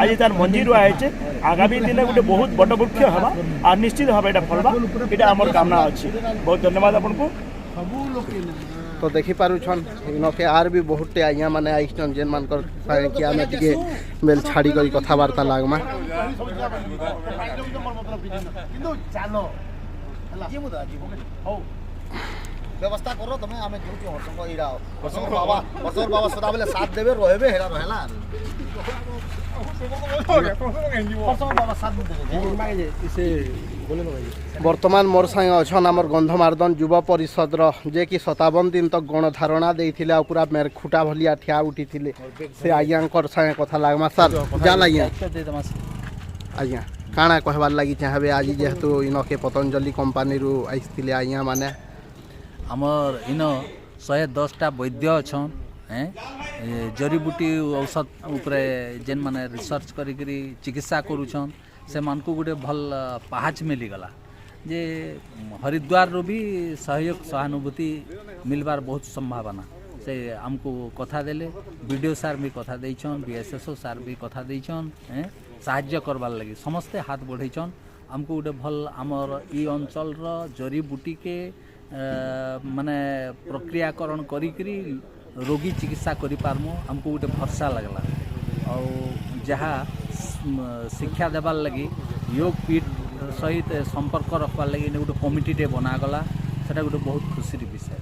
आज तार मंजी रुआ है आगामी दिन गोटे बहुत बड़ वृक्ष हवा और निश्चित भाव यहाँ फलवा यहाँ आमर कामना अच्छी बहुत धन्यवाद आपको। तो देखी पारुछन इनके आर भी बहुते आज्ञा माने आइछन जेन मानकर कि आमे टिके मेल छाड़ी करी कथावार्ता लागमा व्यवस्था करो तमे आमे जो हरसंग इरा हरसंग बाबा सदा बेले साथ देबे रहबे हेरा रहला हरसंग बाबा साथ देबे इसे बोले न भाई वर्तमान मोर संग अछन आमर गंधमार्दन युवा परिषद जे कि 57 दिन तक गणधारणा देथिले पूरा मेर खुटा भलिया ठिया उठिथिले से आज्ञाकर संग कथा लागमा सर जाला आज्ञा काना कहबार लागि चाहबे आज जेहेतु इनके पतंजलि कंपनी रु आइथिले आज्ञा माने आमर इन 110टा वैद्य अच्छन जड़ीबूटी औषध उपरे जेन माने रिसर्च करी चिकित्सा करूछन से मान को गोटे भल पहाच मिलीगला जे हरिद्वार रो भी सहयोग सहानुभूति मिलबार बहुत संभावना से आमको कथा देले वीडियो सार भी कथा देछन बीएसएसओ सार भी कथा देछन साहाय्य करबार लगी समस्ते हाथ बढ़ेछन आमको गोटे भल आमर ई अंचल रो जड़ीबूटी के माने प्रक्रियाकरण करी रोगी चिकित्सा करि पारमु हमको गोटे भरसा लगला और जहाँ शिक्षा देवार लगी योग पीठ सहित संपर्क रखबार लगी गोटे कमिटी बनागला सेटा गोटे बहुत खुशी विषय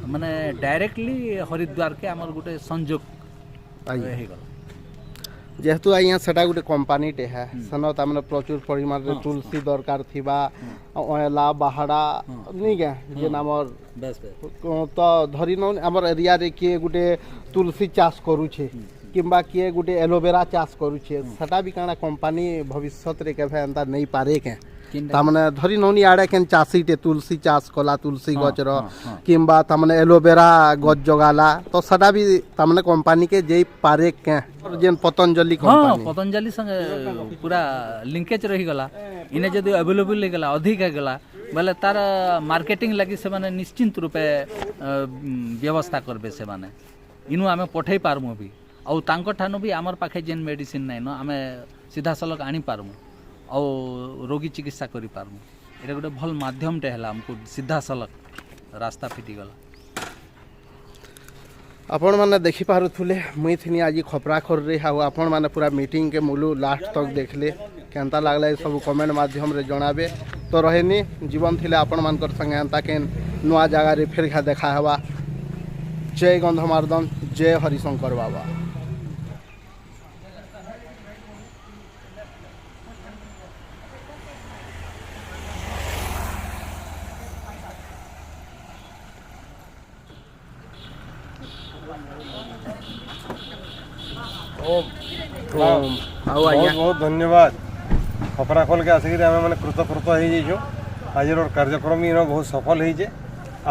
माने डायरेक्टली हरिद्वार के आमर गोटे संयोग होगला जेहेतु आज्ञा सेटा गोटे कंपनी टे है सेन तामने प्रचुर परिमाण रे तुलसी दरकार थिबा ओला बाहाड़ा नहीं क्या जे नामर तो धरी न हमर एरिया रे के गोटे तुलसी चाष करू छे किंबा किए गोटे एलोवेरा चाष करू छे सेटा भी काना कंपनी भविष्य रे केभे अंता नहीं पारे के तामने धरी नौनी आड़े केन चाषीटे तुलसी चाष कला तुलसी गचर किंबा तामने एलोवेरा गच जगाला तो सदा भी तामने कंपनी के जेई पारे के जेन पतंजलि कंपनी पतंजलि संगे पूरा लिंकेज रही गला इने जदि अवेलेबल ले गला अधिक है गला बोले तार मार्केटिंग लगी से माने निश्चिंत रूपे व्यवस्था करबे से माने इनु आमे पठै पारमु भी और तांको ठानु भी हमर पाखे जेन मेडिसिन नै न आमे सीधा सलक आनी पारमु और रोगी चिकित्सा करि पारमु एटा गोटे भल माध्यम टे हला हमको सीधा सलक रास्ता फिटी गला आपण माने देखि पारुथुले मुई थिनी आज खपराखोर रे हाउ आपण माने पूरा मीटिंग के मुलु लास्ट तक देखले केनता लागला सब कमेंट माध्यम रे जणाबे तो रहेनी जीवन थिले आपण मानकर संगे अंता के नुआ जगह रे फिर खा देखा हवा जय गंधमार्दन जय हरिशंकर बाबा। बहुत बहुत धन्यवाद खपराखोल के आसिक आम मैंने कृतकृत हो आज कार्यक्रम इन बहुत सफल हो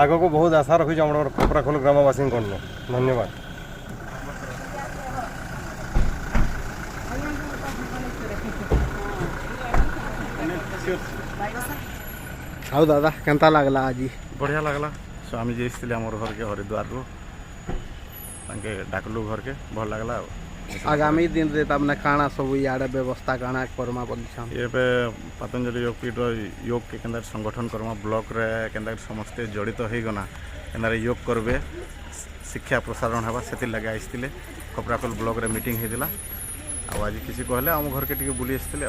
आग को बहुत आशा रखी आम खपराखोल ग्रामवासी धन्यवाद। आओ दादा केनता लागला आज बढ़िया लगला स्वामी जी आम घर के हरिद्वार रू डाकलु घर के भल लगला। आगामी दिन रे तमने काना सब याडे व्यवस्था काना करमा बोलछन ये पे पतंजलि योग पीठ योग के केंद्र संगठन करमा ब्लॉक रे केंद्र समस्ते जड़ित हो गना केंद्र योग करबे शिक्षा प्रसारण हवा सेति लगे आइसतिले खपराखोल ब्लॉक रे मीटिंग हेदिला आ आज किसी कहले हम घर के टिके बुली आइसतिले आ